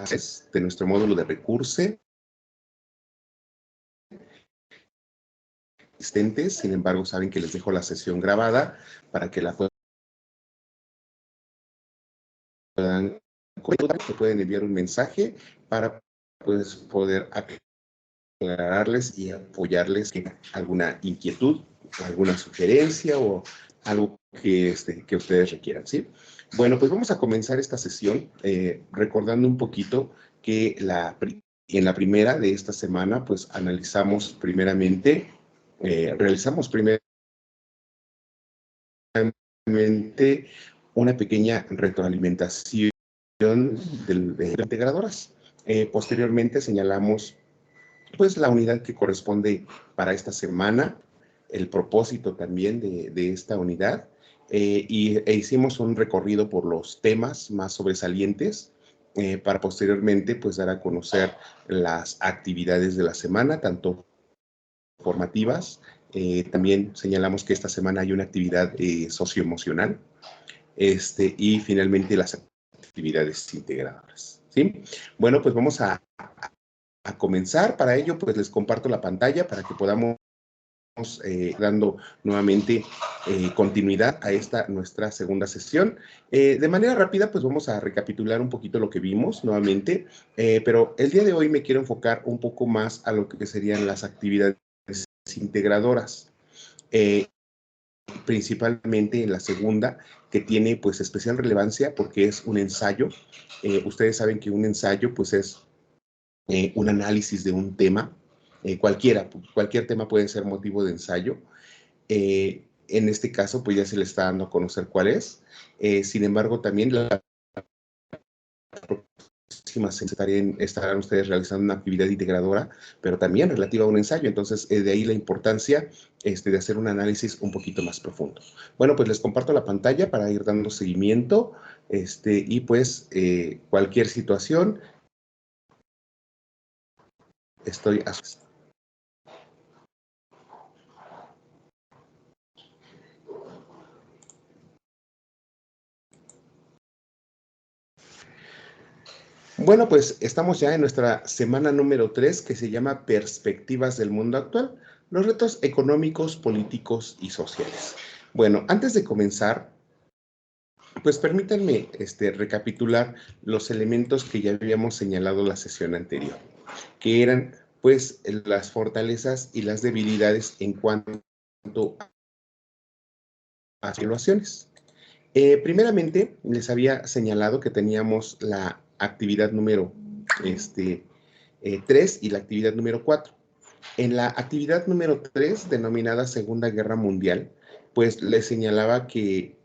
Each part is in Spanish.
de nuestro módulo de recurso existentes. Sin embargo, saben que les dejo la sesión grabada para que la puedan enviar un mensaje para pues, poder aclararles y apoyarles en alguna inquietud, alguna sugerencia o algo que ustedes requieran, ¿sí? Bueno, pues vamos a comenzar esta sesión recordando un poquito que en la primera de esta semana, pues realizamos primeramente una pequeña retroalimentación de integradoras. Posteriormente señalamos pues la unidad que corresponde para esta semana, el propósito también de esta unidad, e hicimos un recorrido por los temas más sobresalientes para posteriormente pues dar a conocer las actividades de la semana, tanto formativas, también señalamos que esta semana hay una actividad socioemocional, y finalmente las actividades integradoras, ¿sí? Bueno, pues vamos a comenzar. Para ello, pues les comparto la pantalla para que podamos dando nuevamente continuidad a esta nuestra segunda sesión. De manera rápida, pues vamos a recapitular un poquito lo que vimos nuevamente, pero el día de hoy me quiero enfocar un poco más a lo que serían las actividades integradoras. Principalmente en la segunda, que tiene pues especial relevancia porque es un ensayo. Ustedes saben que un ensayo pues es un análisis de un tema, cualquier tema puede ser motivo de ensayo. En este caso, pues ya se le está dando a conocer cuál es. Sin embargo, también la próxima estarán ustedes realizando una actividad integradora, pero también relativa a un ensayo. Entonces, de ahí la importancia de hacer un análisis un poquito más profundo. Bueno, pues les comparto la pantalla para ir dando seguimiento y pues cualquier situación, estoy a su... Bueno, pues estamos ya en nuestra semana número 3, que se llama Perspectivas del Mundo Actual, los retos económicos, políticos y sociales. Bueno, antes de comenzar, pues permítanme recapitular los elementos que ya habíamos señalado la sesión anterior, que eran pues las fortalezas y las debilidades en cuanto a evaluaciones. Primeramente, les había señalado que teníamos la actividad número 3 y la actividad número 4. En la actividad número 3, denominada Segunda Guerra Mundial, pues les señalaba que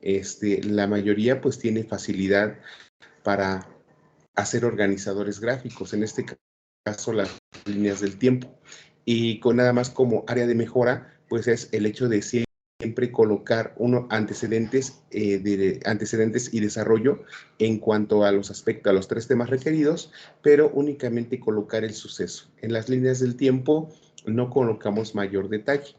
la mayoría pues tiene facilidad para hacer organizadores gráficos, en este caso las líneas del tiempo. Y con nada más como área de mejora, pues es el hecho de siempre colocar antecedentes y desarrollo en cuanto a los aspectos, a los 3 temas requeridos, pero únicamente colocar el suceso. En las líneas del tiempo no colocamos mayor detalle.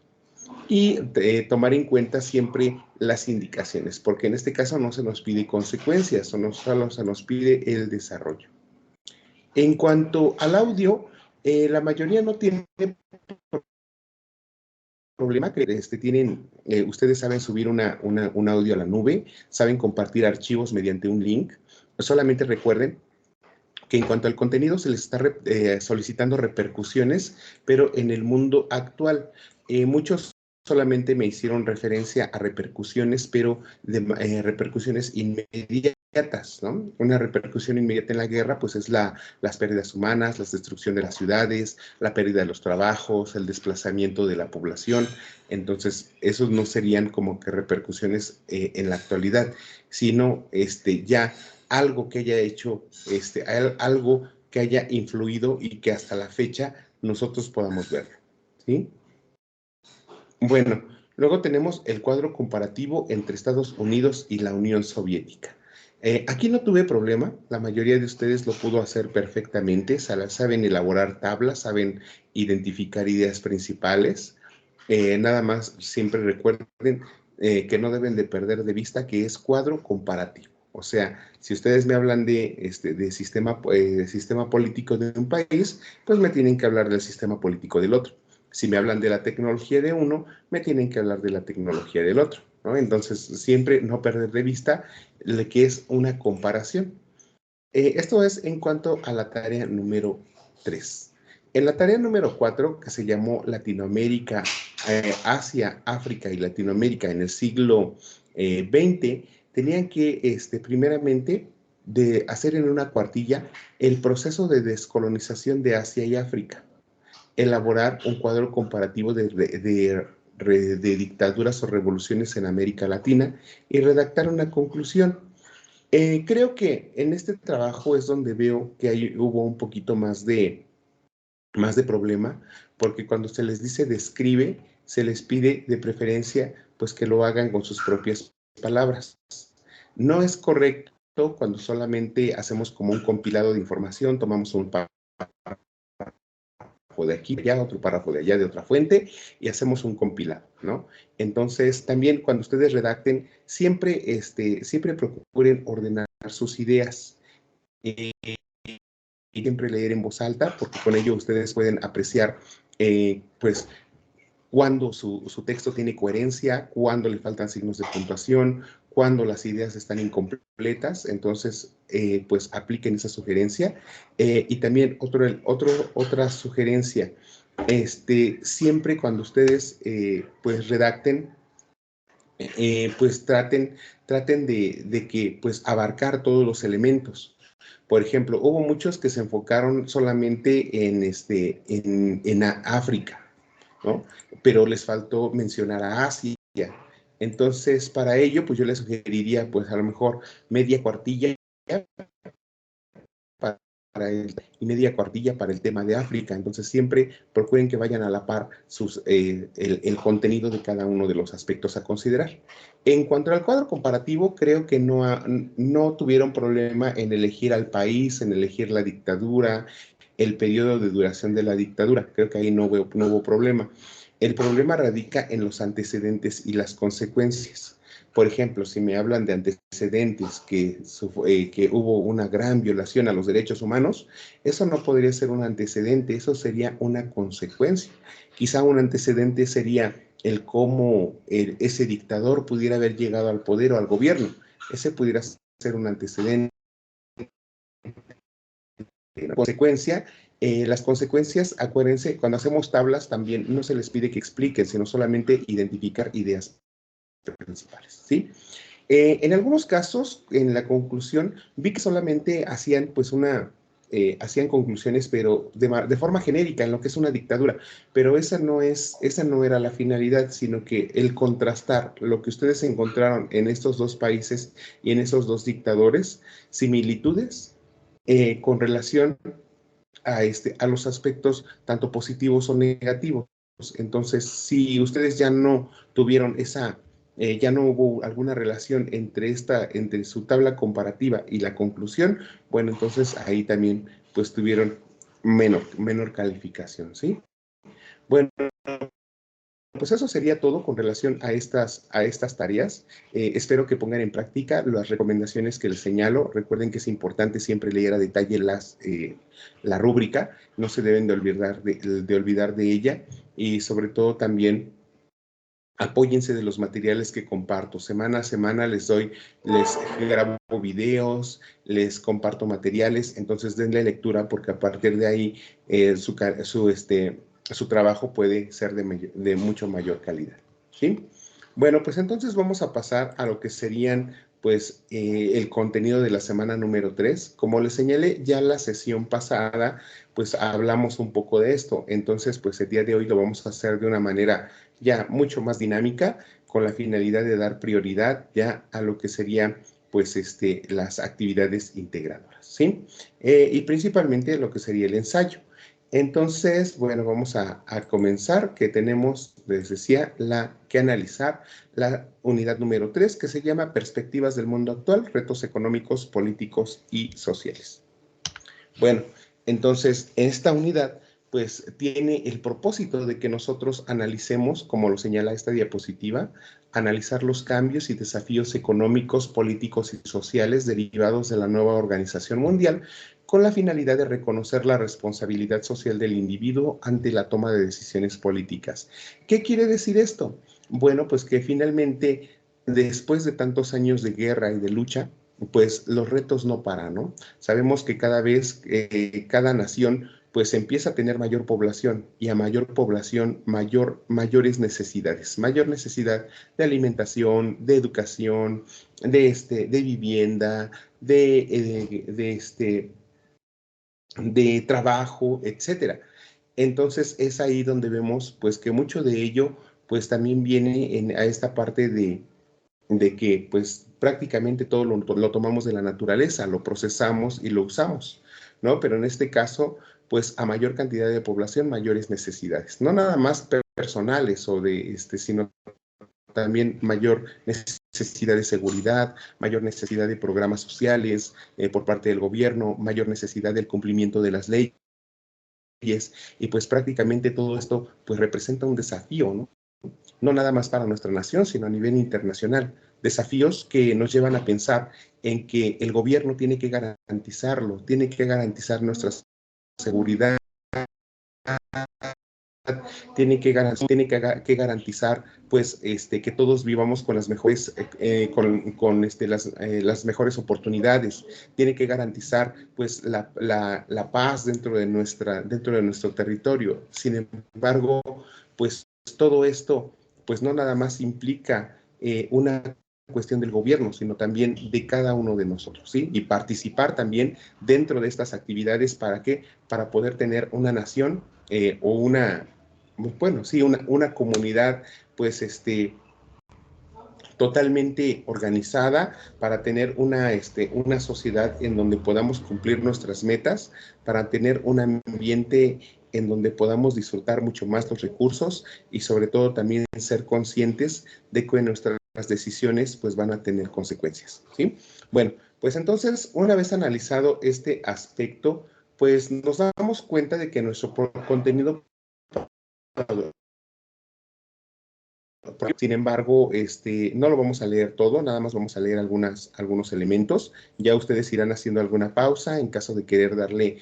Y tomar en cuenta siempre las indicaciones, porque en este caso no se nos pide consecuencias, solo se nos pide el desarrollo. En cuanto al audio, la mayoría no tiene problema, que ustedes saben subir un audio a la nube, saben compartir archivos mediante un link. Solamente recuerden que en cuanto al contenido se les está solicitando repercusiones, pero en el mundo actual. Muchos solamente me hicieron referencia a repercusiones, pero de repercusiones inmediatas, ¿no? Una repercusión inmediata en la guerra, pues es las pérdidas humanas, la destrucción de las ciudades, la pérdida de los trabajos, el desplazamiento de la población. Entonces, esos no serían como que repercusiones en la actualidad, sino ya algo que haya hecho, algo que haya influido y que hasta la fecha nosotros podamos verlo, ¿sí? Bueno, luego tenemos el cuadro comparativo entre Estados Unidos y la Unión Soviética. Aquí no tuve problema, la mayoría de ustedes lo pudo hacer perfectamente, saben elaborar tablas, saben identificar ideas principales. Nada más siempre recuerden que no deben de perder de vista que es cuadro comparativo. O sea, si ustedes me hablan de sistema político de un país, pues me tienen que hablar del sistema político del otro. Si me hablan de la tecnología de uno, me tienen que hablar de la tecnología del otro, ¿no? Entonces, siempre no perder de vista lo que es una comparación. Esto es en cuanto a la tarea número 3. En la tarea número 4, que se llamó Latinoamérica, Asia, África y Latinoamérica en el siglo XX, tenían que, primeramente, de hacer en una cuartilla el proceso de descolonización de Asia y África, elaborar un cuadro comparativo de dictaduras o revoluciones en América Latina y redactar una conclusión. Creo que en este trabajo es donde veo que hubo un poquito más de problema, porque cuando se les dice describe, se les pide de preferencia pues que lo hagan con sus propias palabras. No es correcto cuando solamente hacemos como un compilado de información, tomamos un párrafo de aquí, de allá, otro párrafo de allá, de otra fuente, y hacemos un compilado, ¿no? Entonces, también cuando ustedes redacten, siempre procuren ordenar sus ideas. Eh, y siempre leer en voz alta, porque con ello ustedes pueden apreciar, pues, cuando su texto tiene coherencia, cuando le faltan signos de puntuación, cuando las ideas están incompletas, entonces, pues, apliquen esa sugerencia. Y también otra sugerencia, siempre cuando ustedes, pues, redacten, pues, traten de que, pues, abarcar todos los elementos. Por ejemplo, hubo muchos que se enfocaron solamente en África, ¿no? Pero les faltó mencionar a Asia. Entonces, para ello, pues yo les sugeriría, pues a lo mejor media cuartilla y media cuartilla para el tema de África. Entonces, siempre procuren que vayan a la par el contenido de cada uno de los aspectos a considerar. En cuanto al cuadro comparativo, creo que no tuvieron problema en elegir al país, en elegir la dictadura, el periodo de duración de la dictadura. Creo que ahí no hubo problema. El problema radica en los antecedentes y las consecuencias. Por ejemplo, si me hablan de antecedentes que hubo una gran violación a los derechos humanos, eso no podría ser un antecedente, eso sería una consecuencia. Quizá un antecedente sería el cómo ese dictador pudiera haber llegado al poder o al gobierno. Ese pudiera ser un antecedente. Consecuencia, las consecuencias, acuérdense, cuando hacemos tablas también no se les pide que expliquen, sino solamente identificar ideas principales, ¿sí? En algunos casos, en la conclusión, vi que solamente hacían pues hacían conclusiones, pero de forma genérica, en lo que es una dictadura. Pero esa no era la finalidad, sino que el contrastar lo que ustedes encontraron en estos dos países y en esos dos dictadores, similitudes con relación a los aspectos tanto positivos o negativos. Entonces, si ustedes ya no tuvieron ya no hubo alguna relación entre su tabla comparativa y la conclusión, bueno, entonces ahí también pues tuvieron menor calificación, ¿sí? Bueno, pues eso sería todo con relación a estas tareas. Espero que pongan en práctica las recomendaciones que les señalo. Recuerden que es importante siempre leer a detalle la rúbrica. No se deben de olvidar de ella. Y sobre todo también apóyense de los materiales que comparto. Semana a semana les grabo videos, les comparto materiales. Entonces denle lectura porque a partir de ahí su trabajo puede ser de mucho mayor calidad, ¿sí? Bueno, pues entonces vamos a pasar a lo que serían, pues, el contenido de la semana número 3. Como les señalé ya la sesión pasada, pues hablamos un poco de esto. Entonces, pues el día de hoy lo vamos a hacer de una manera ya mucho más dinámica, con la finalidad de dar prioridad ya a lo que serían, pues, las actividades integradoras, ¿sí? Y principalmente lo que sería el ensayo. Entonces, bueno, vamos a comenzar, que tenemos, les decía, que analizar la unidad número 3, que se llama Perspectivas del mundo actual, retos económicos, políticos y sociales. Bueno, entonces, en esta unidad pues tiene el propósito de que nosotros analicemos, como lo señala esta diapositiva, analizar los cambios y desafíos económicos, políticos y sociales derivados de la nueva organización mundial, con la finalidad de reconocer la responsabilidad social del individuo ante la toma de decisiones políticas. ¿Qué quiere decir esto? Bueno, pues que finalmente, después de tantos años de guerra y de lucha, pues los retos no paran, ¿no? Sabemos que cada vez, cada nación pues empieza a tener mayor población y a mayor población, mayores necesidades, mayor necesidad de alimentación, de educación, de vivienda, de trabajo, etcétera. Entonces es ahí donde vemos pues que mucho de ello pues también viene a esta parte de que pues prácticamente todo lo tomamos de la naturaleza, lo procesamos y lo usamos, ¿no? Pero en este caso, pues a mayor cantidad de población, mayores necesidades, no nada más personales sino también mayor necesidad de seguridad, mayor necesidad de programas sociales por parte del gobierno, mayor necesidad del cumplimiento de las leyes, y pues prácticamente todo esto pues representa un desafío, ¿no? No nada más para nuestra nación, sino a nivel internacional. Desafíos que nos llevan a pensar en que el gobierno tiene que garantizarlo, tiene que garantizar nuestra seguridad, tiene que garantizar pues que todos vivamos con las mejores las mejores oportunidades, tiene que garantizar pues la paz dentro de nuestro territorio. Sin embargo, pues todo esto pues no nada más implica una cuestión del gobierno, sino también de cada uno de nosotros, ¿sí? Y participar también dentro de estas actividades, ¿para qué? Para poder tener una nación o bueno, sí, una comunidad, pues, totalmente organizada para tener una sociedad en donde podamos cumplir nuestras metas, para tener un ambiente en donde podamos disfrutar mucho más los recursos y sobre todo también ser conscientes de que nuestras decisiones pues van a tener consecuencias, ¿sí? Bueno, pues entonces, una vez analizado este aspecto, pues nos damos cuenta de que nuestro contenido. Sin embargo, no lo vamos a leer todo, nada más vamos a leer algunos elementos. Ya ustedes irán haciendo alguna pausa en caso de querer darle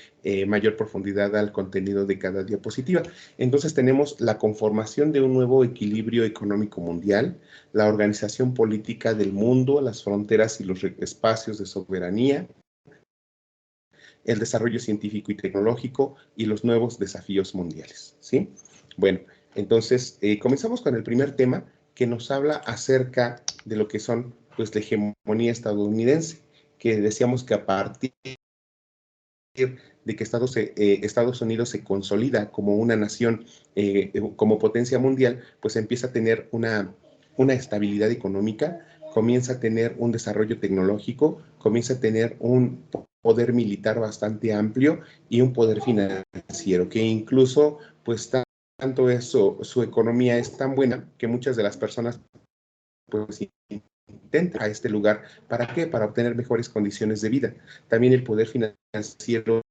mayor profundidad al contenido de cada diapositiva. Entonces tenemos la conformación de un nuevo equilibrio económico mundial, la organización política del mundo, las fronteras y los espacios de soberanía, el desarrollo científico y tecnológico y los nuevos desafíos mundiales, ¿sí? Bueno, entonces comenzamos con el primer tema que nos habla acerca de lo que son, pues, la hegemonía estadounidense, que decíamos que a partir de que Estados Unidos se consolida como una nación, como potencia mundial, pues empieza a tener una estabilidad económica, comienza a tener un desarrollo tecnológico, comienza a tener un poder militar bastante amplio y un poder financiero, que incluso, pues, tanto eso, su economía es tan buena que muchas de las personas, pues, intentan a este lugar. ¿Para qué? Para obtener mejores condiciones de vida. También el poder financiero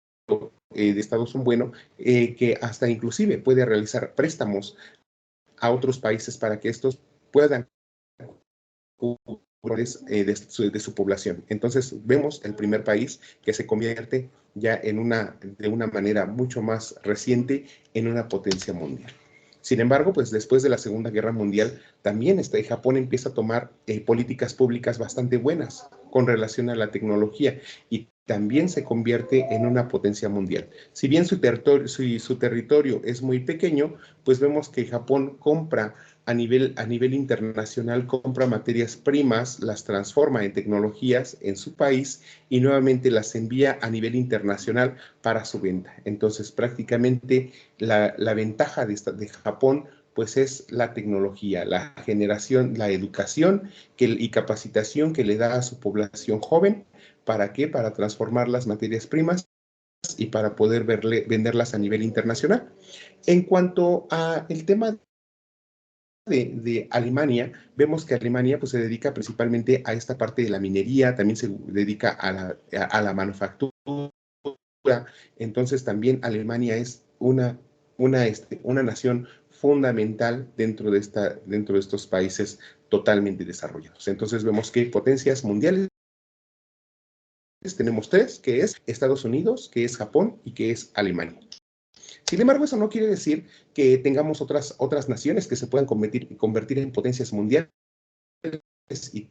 de Estados Unidos, bueno, que hasta inclusive puede realizar préstamos a otros países para que estos puedan de su población. Entonces vemos el primer país que se convierte ya de una manera mucho más reciente en una potencia mundial. Sin embargo, pues después de la Segunda Guerra Mundial, también Japón empieza a tomar políticas públicas bastante buenas con relación a la tecnología y también se convierte en una potencia mundial. Si bien su territorio es muy pequeño, pues vemos que Japón compra a nivel internacional, compra materias primas, las transforma en tecnologías en su país y nuevamente las envía a nivel internacional para su venta. Entonces, prácticamente la ventaja de Japón pues es la tecnología, la generación, la educación y capacitación que le da a su población joven. ¿Para qué? Para transformar las materias primas y para poder venderlas a nivel internacional. En cuanto al tema de Alemania, vemos que Alemania pues, se dedica principalmente a esta parte de la minería, también se dedica a la manufactura. Entonces también Alemania es una una nación fundamental dentro de estos países totalmente desarrollados. Entonces vemos que potencias mundiales tenemos tres, que es Estados Unidos, que es Japón y que es Alemania. Sin embargo, eso no quiere decir que tengamos otras naciones que se puedan convertir en potencias mundiales y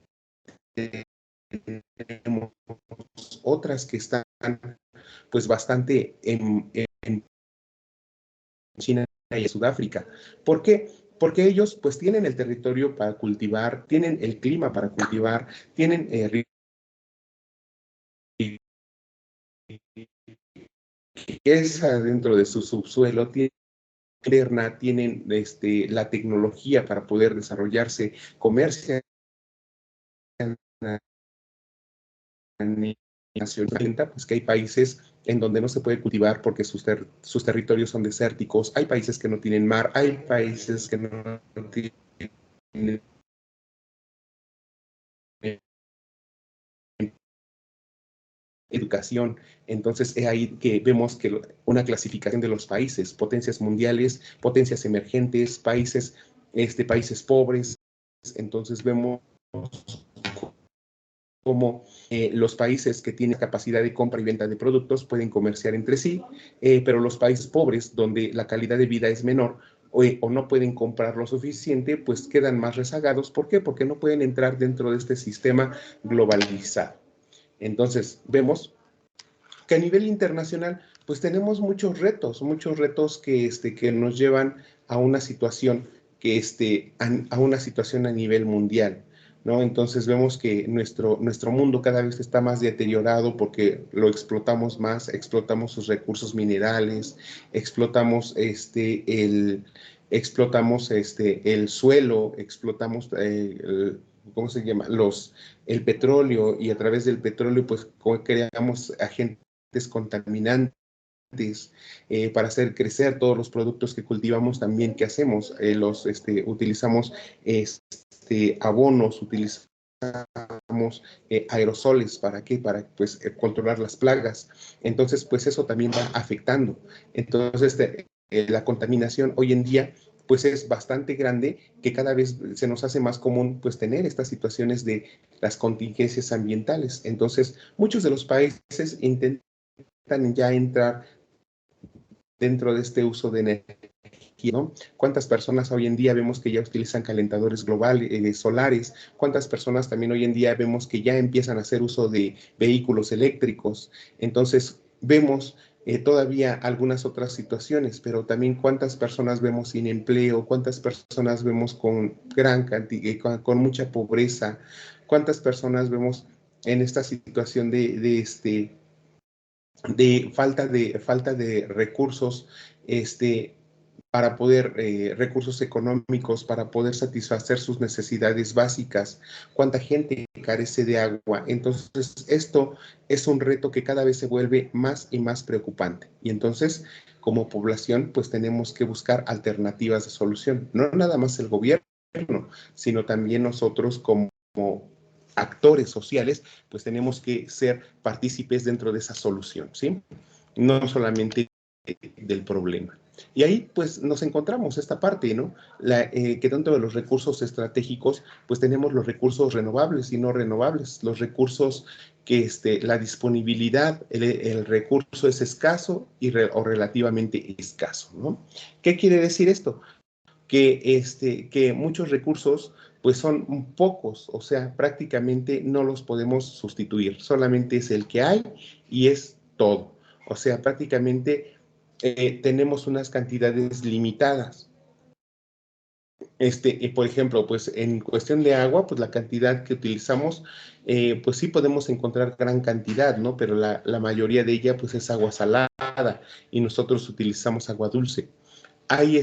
tenemos otras que están pues bastante en China y en Sudáfrica. ¿Por qué? Porque ellos pues tienen el territorio para cultivar, tienen el clima para cultivar, tienen riqueza dentro de su subsuelo, tienen la tecnología para poder desarrollarse, comercian nacional, pues que hay países en donde no se puede cultivar porque sus territorios son desérticos, hay países que no tienen mar, hay países que no tienen educación. Entonces es ahí que vemos que una clasificación de los países, potencias mundiales, potencias emergentes, países pobres. Entonces vemos cómo los países que tienen capacidad de compra y venta de productos pueden comerciar entre sí, pero los países pobres, donde la calidad de vida es menor o no pueden comprar lo suficiente, pues quedan más rezagados. ¿Por qué? Porque no pueden entrar dentro de este sistema globalizado. Entonces, vemos que a nivel internacional, pues tenemos muchos retos que nos llevan a una situación a una situación a nivel mundial, ¿no? Entonces vemos que nuestro mundo cada vez está más deteriorado porque lo explotamos más, explotamos sus recursos minerales, explotamos el suelo, explotamos ¿cómo se llama? El petróleo, y a través del petróleo pues creamos agentes contaminantes para hacer crecer todos los productos que cultivamos también. ¿Qué hacemos? Utilizamos abonos, utilizamos aerosoles. ¿Para qué? Para pues controlar las plagas. Entonces pues eso también va afectando. Entonces la contaminación hoy en día pues es bastante grande, que cada vez se nos hace más común pues tener estas situaciones de las contingencias ambientales. Entonces muchos de los países intentan ya entrar dentro de este uso de energía, ¿no? ¿Cuántas personas hoy en día vemos que ya utilizan calentadores globales, solares? ¿Cuántas personas también hoy en día vemos que ya empiezan a hacer uso de vehículos eléctricos? Entonces, vemos todavía algunas otras situaciones, pero también cuántas personas vemos sin empleo, cuántas personas vemos con gran cantidad, con mucha pobreza, cuántas personas vemos en esta situación de falta de recursos, para poder, recursos económicos para poder satisfacer sus necesidades básicas, cuánta gente carece de agua. Entonces, esto es un reto que cada vez se vuelve más y más preocupante. Y entonces, como población, pues tenemos que buscar alternativas de solución. No nada más el gobierno, sino también nosotros como actores sociales, pues tenemos que ser partícipes dentro de esa solución, ¿sí? No solamente del problema. Y ahí pues nos encontramos esta parte, ¿no? Que dentro de los recursos estratégicos pues tenemos los recursos renovables y no renovables, los recursos que la disponibilidad, el recurso es escaso o relativamente escaso, ¿no? ¿Qué quiere decir esto? Que muchos recursos pues son pocos, o sea, prácticamente no los podemos sustituir, solamente es el que hay y es todo. O sea, prácticamente tenemos unas cantidades limitadas. Por ejemplo, pues en cuestión de agua, pues la cantidad que utilizamos, pues sí podemos encontrar gran cantidad, ¿no? Pero la mayoría de ella pues es agua salada y nosotros utilizamos agua dulce. Hay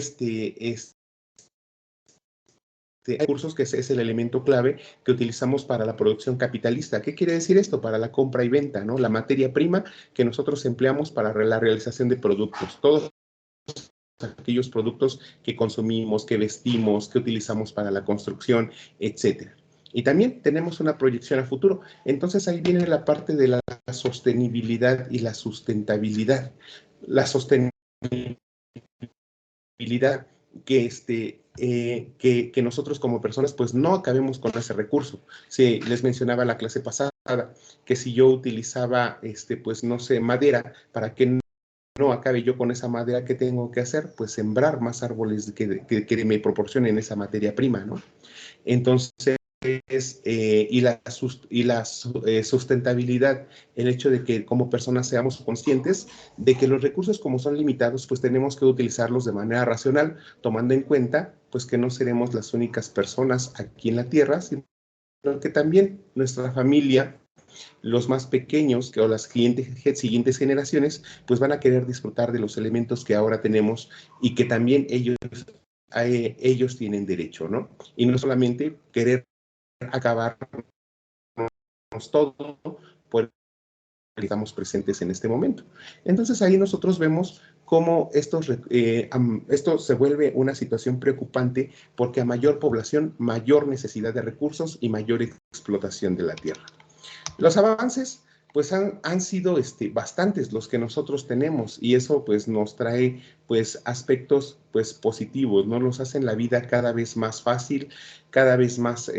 hay recursos que es el elemento clave que utilizamos para la producción capitalista. ¿Qué quiere decir esto? Para la compra y venta, ¿no? La materia prima que nosotros empleamos para la realización de productos. Todos aquellos productos que consumimos, que vestimos, que utilizamos para la construcción, etcétera. Y también tenemos una proyección a futuro. Entonces ahí viene la parte de la sostenibilidad y la sustentabilidad. La sostenibilidad que nosotros como personas pues no acabemos con ese recurso. Sí, les mencionaba la clase pasada que si yo utilizaba, pues no sé, madera, para que no acabe yo con esa madera, ¿qué tengo que hacer? Pues sembrar más árboles que me proporcionen esa materia prima, ¿no? Entonces, sustentabilidad, el hecho de que como personas seamos conscientes de que los recursos como son limitados, pues tenemos que utilizarlos de manera racional, tomando en cuenta pues que no seremos las únicas personas aquí en la Tierra, sino que también nuestra familia, los más pequeños o las siguientes generaciones, pues van a querer disfrutar de los elementos que ahora tenemos y que también ellos tienen derecho, ¿no? Y no solamente querer acabarnos todo por que estamos presentes en este momento. Entonces ahí nosotros vemos cómo esto se vuelve una situación preocupante porque a mayor población, mayor necesidad de recursos y mayor explotación de la tierra. Los avances pues han sido bastantes los que nosotros tenemos y eso pues nos trae pues aspectos pues positivos, ¿no? Nos hacen la vida cada vez más fácil, cada vez más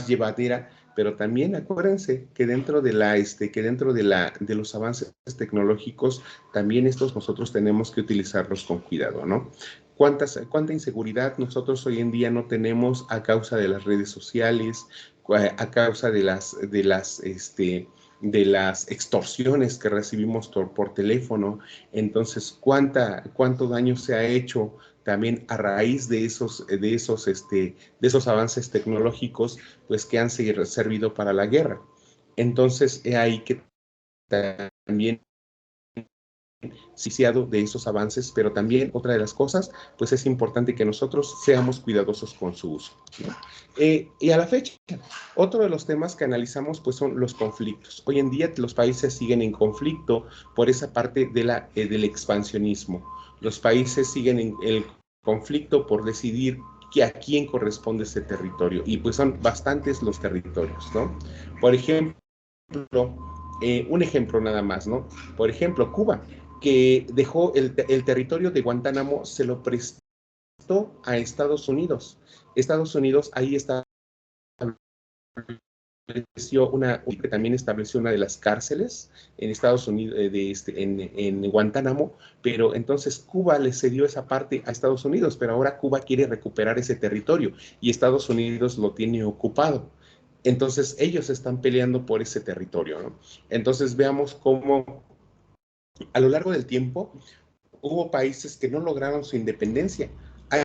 llevadera, pero también acuérdense que dentro de los avances tecnológicos también estos nosotros tenemos que utilizarlos con cuidado, ¿no? Cuánta inseguridad nosotros hoy en día no tenemos a causa de las redes sociales, a causa de las extorsiones que recibimos por teléfono. Entonces, cuánto daño se ha hecho también a raíz de esos avances tecnológicos, pues que han servido para la guerra. Entonces, es ahí que también de esos avances, pero también otra de las cosas, pues es importante que nosotros seamos cuidadosos con su uso, ¿no? Y a la fecha, otro de los temas que analizamos pues son los conflictos. Hoy en día los países siguen en conflicto por esa parte del expansionismo. Los países siguen en el conflicto por decidir que a quién corresponde ese territorio y pues son bastantes los territorios, ¿no? Por ejemplo, un ejemplo nada más, ¿no? Por ejemplo, Cuba, que dejó el territorio de Guantánamo, se lo prestó a Estados Unidos. Estados Unidos ahí también estableció una de las cárceles en Estados Unidos, en Guantánamo, pero entonces Cuba le cedió esa parte a Estados Unidos, pero ahora Cuba quiere recuperar ese territorio y Estados Unidos lo tiene ocupado. Entonces ellos están peleando por ese territorio, ¿no? Entonces veamos cómo a lo largo del tiempo hubo países que no lograron su independencia.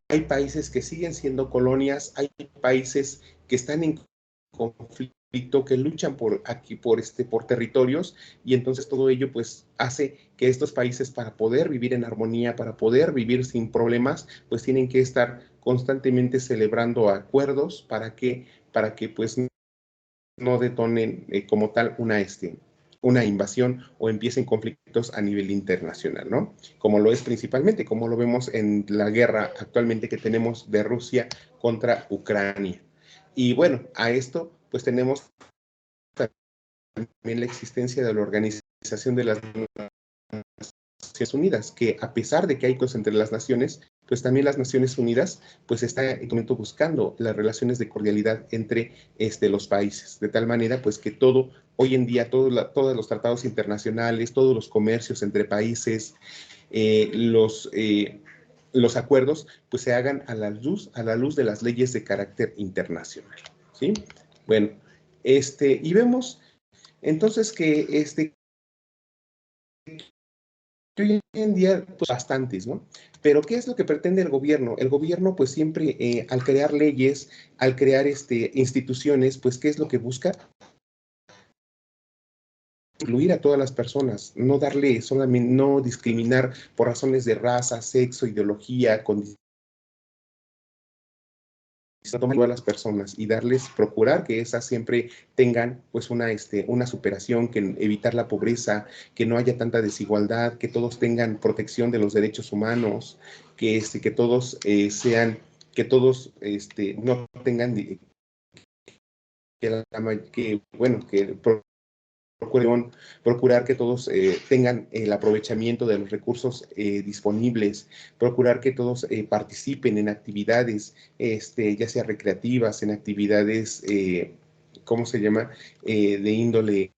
Hay países que siguen siendo colonias, hay países que están en conflicto, que luchan por territorios, y entonces todo ello pues hace que estos países, para poder vivir en armonía, para poder vivir sin problemas, pues tienen que estar constantemente celebrando acuerdos para que pues no detonen como tal una invasión o empiecen conflictos a nivel internacional, ¿no? Como lo es principalmente, como lo vemos en la guerra actualmente que tenemos de Rusia contra Ucrania. Y bueno, a esto pues tenemos también la existencia de la Organización de las Naciones Unidas, que a pesar de que hay cosas entre las naciones, pues también las Naciones Unidas pues está en este momento buscando las relaciones de cordialidad entre los países, de tal manera pues que hoy en día, todos los tratados internacionales, todos los comercios entre países, los acuerdos, pues se hagan a la luz de las leyes de carácter internacional, ¿sí? Bueno, y vemos entonces que hoy en día, pues bastantes, ¿no? Pero ¿qué es lo que pretende el gobierno? El gobierno, pues siempre, al crear leyes, al crear instituciones, pues ¿qué es lo que busca? Incluir a todas las personas, no darle solamente, no discriminar por razones de raza, sexo, ideología, condición a todas las personas y procurar que esas siempre tengan pues una superación, que evitar la pobreza, que no haya tanta desigualdad, que todos tengan protección de los derechos humanos, que todos que todos no tengan, que bueno, que procurar que todos tengan el aprovechamiento de los recursos disponibles, procurar que todos participen en actividades, ya sea recreativas, en actividades, ¿cómo se llama?, de índole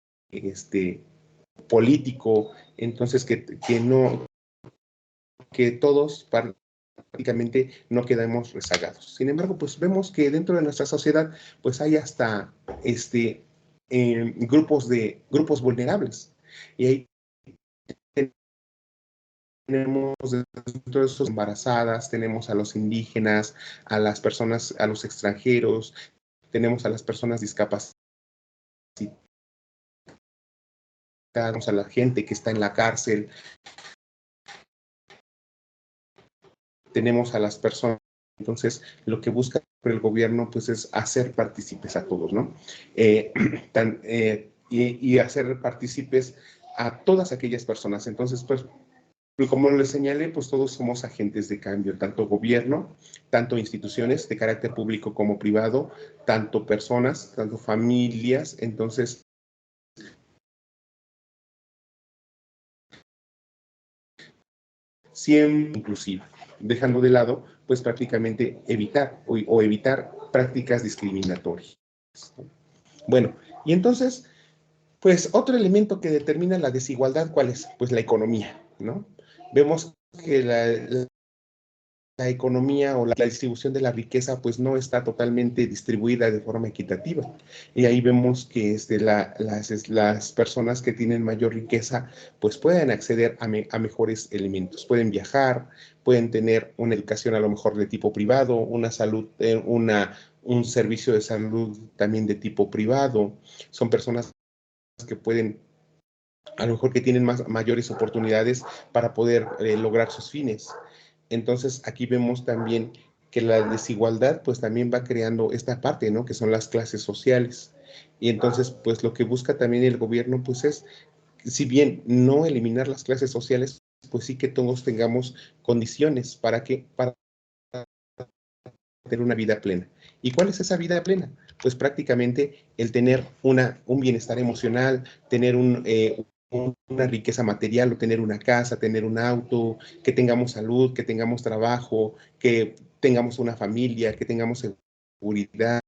político. Entonces que todos prácticamente no quedamos rezagados. Sin embargo, pues vemos que dentro de nuestra sociedad pues hay hasta grupos vulnerables. Y ahí tenemos dentro de esos embarazadas, tenemos a los indígenas, a las personas, a los extranjeros, tenemos a las personas discapacitadas, a la gente que está en la cárcel, tenemos a las personas. Entonces, lo que busca el gobierno pues es hacer partícipes a todos, ¿no? Y hacer partícipes a todas aquellas personas. Entonces, pues, como les señalé, pues todos somos agentes de cambio, tanto gobierno, tanto instituciones de carácter público como privado, tanto personas, tanto familias. Entonces, siempre inclusive, dejando de lado, pues prácticamente evitar o evitar prácticas discriminatorias. Bueno, y entonces, pues otro elemento que determina la desigualdad, ¿cuál es? Pues la economía, ¿no? Vemos que la economía o la distribución de la riqueza pues no está totalmente distribuida de forma equitativa. Y ahí vemos que las personas que tienen mayor riqueza pues pueden acceder a mejores elementos, pueden viajar, pueden tener una educación a lo mejor de tipo privado, una salud, un servicio de salud también de tipo privado. Son personas que pueden, a lo mejor que tienen mayores oportunidades para poder lograr sus fines. Entonces, aquí vemos también que la desigualdad, pues también va creando esta parte, ¿no? Que son las clases sociales. Y entonces, pues lo que busca también el gobierno, pues es, si bien no eliminar las clases sociales, pues sí que todos tengamos condiciones para tener una vida plena. ¿Y cuál es esa vida plena? Pues prácticamente el tener un bienestar emocional, tener una riqueza material, o tener una casa, tener un auto, que tengamos salud, que tengamos trabajo, que tengamos una familia, que tengamos seguridad,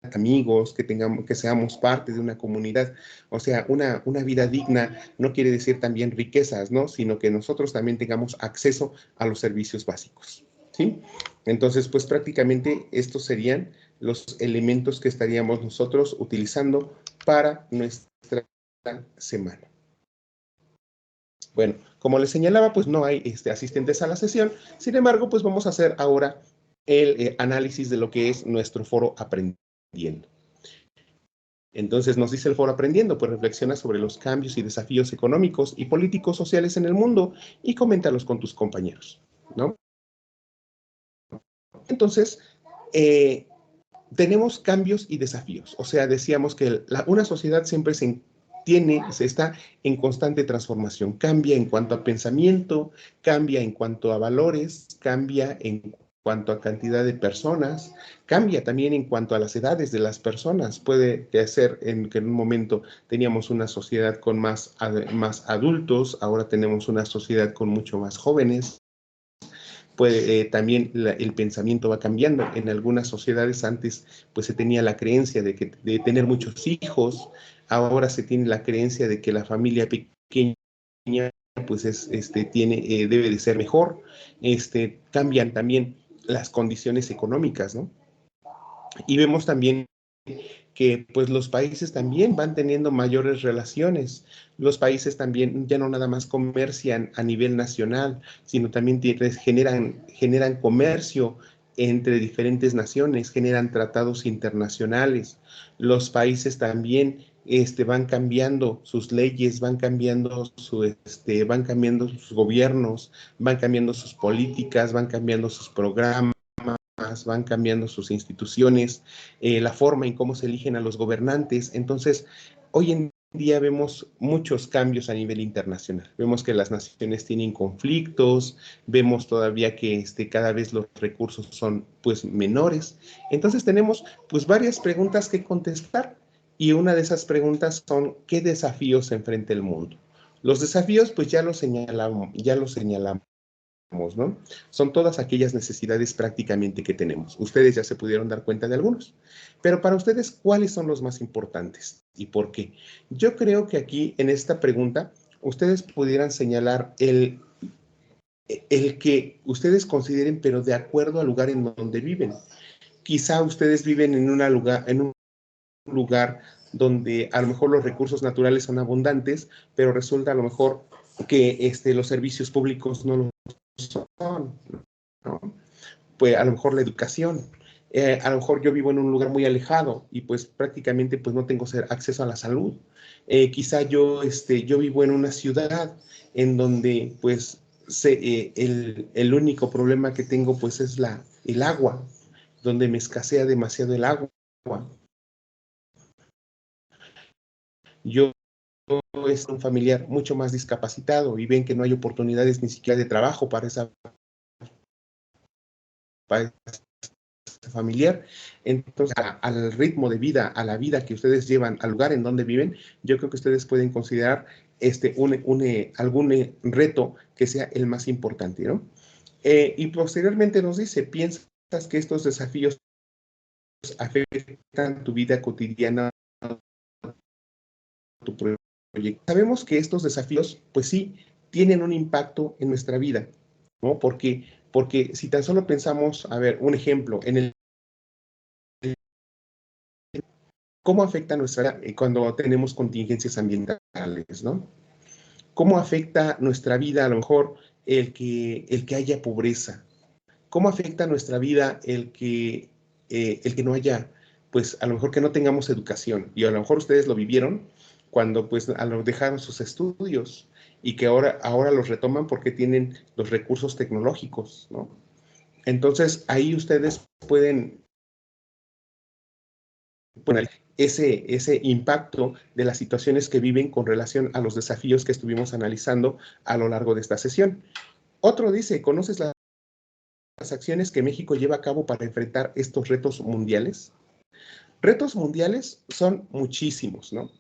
amigos, que seamos parte de una comunidad. O sea, una vida digna no quiere decir también riquezas, ¿no? Sino que nosotros también tengamos acceso a los servicios básicos, ¿sí? Entonces, pues prácticamente estos serían los elementos que estaríamos nosotros utilizando para nuestra semana. Bueno, como les señalaba, pues no hay asistentes a la sesión. Sin embargo, pues vamos a hacer ahora el análisis de lo que es nuestro foro Aprendiendo. Entonces nos dice el foro Aprendiendo, pues reflexiona sobre los cambios y desafíos económicos y políticos sociales en el mundo y coméntalos con tus compañeros, ¿no? Entonces, tenemos cambios y desafíos. O sea, decíamos que una sociedad siempre se está en constante transformación. Cambia en cuanto a pensamiento, cambia en cuanto a valores, cambia en cuanto a cantidad de personas, cambia también en cuanto a las edades de las personas. Puede ser que en un momento teníamos una sociedad con más adultos, ahora tenemos una sociedad con mucho más jóvenes. También el pensamiento va cambiando. En algunas sociedades antes pues se tenía la creencia de tener muchos hijos, ahora se tiene la creencia de que la familia pequeña pues debe de ser mejor. Cambian también las condiciones económicas, ¿no? Y vemos también que pues los países también van teniendo mayores relaciones. Los países también ya no nada más comercian a nivel nacional, sino también generan comercio entre diferentes naciones, generan tratados internacionales. Los países también van cambiando sus leyes, van cambiando sus gobiernos, van cambiando sus políticas, van cambiando sus programas, van cambiando sus instituciones, la forma en cómo se eligen a los gobernantes. Entonces, hoy en día vemos muchos cambios a nivel internacional. Vemos que las naciones tienen conflictos, vemos todavía que cada vez los recursos son pues menores. Entonces tenemos pues varias preguntas que contestar. Y una de esas preguntas son, ¿qué desafíos enfrenta el mundo? Los desafíos, pues ya los señalamos, ¿no? Son todas aquellas necesidades prácticamente que tenemos. Ustedes ya se pudieron dar cuenta de algunos. Pero para ustedes, ¿cuáles son los más importantes y por qué? Yo creo que aquí, en esta pregunta, ustedes pudieran señalar el que ustedes consideren, pero de acuerdo al lugar en donde viven. Quizá ustedes viven en un lugar donde a lo mejor los recursos naturales son abundantes, pero resulta a lo mejor que los servicios públicos no lo son, ¿no? Pues a lo mejor la educación. A lo mejor yo vivo en un lugar muy alejado y pues prácticamente pues no tengo acceso a la salud. Quizá yo vivo en una ciudad en donde pues el único problema que tengo pues es el agua, donde me escasea demasiado el agua. Yo es un familiar mucho más discapacitado y ven que no hay oportunidades ni siquiera de trabajo para ese familiar. Entonces, al ritmo de vida, a la vida que ustedes llevan, al lugar en donde viven, yo creo que ustedes pueden considerar algún reto que sea el más importante, ¿no? Y posteriormente nos dice, ¿piensas que estos desafíos afectan tu vida cotidiana, tu proyecto? Sabemos que estos desafíos, pues sí, tienen un impacto en nuestra vida, ¿no? Porque si tan solo pensamos, a ver, un ejemplo, cómo afecta nuestra vida cuando tenemos contingencias ambientales, ¿no? ¿Cómo afecta nuestra vida a lo mejor el que haya pobreza? ¿Cómo afecta nuestra vida el que no haya, pues a lo mejor que no tengamos educación? Y a lo mejor ustedes lo vivieron cuando pues dejaron sus estudios y que ahora los retoman porque tienen los recursos tecnológicos, ¿no? Entonces ahí ustedes pueden poner ese impacto de las situaciones que viven con relación a los desafíos que estuvimos analizando a lo largo de esta sesión. Otro dice, ¿conoces las acciones que México lleva a cabo para enfrentar estos retos mundiales? Retos mundiales son muchísimos, ¿no?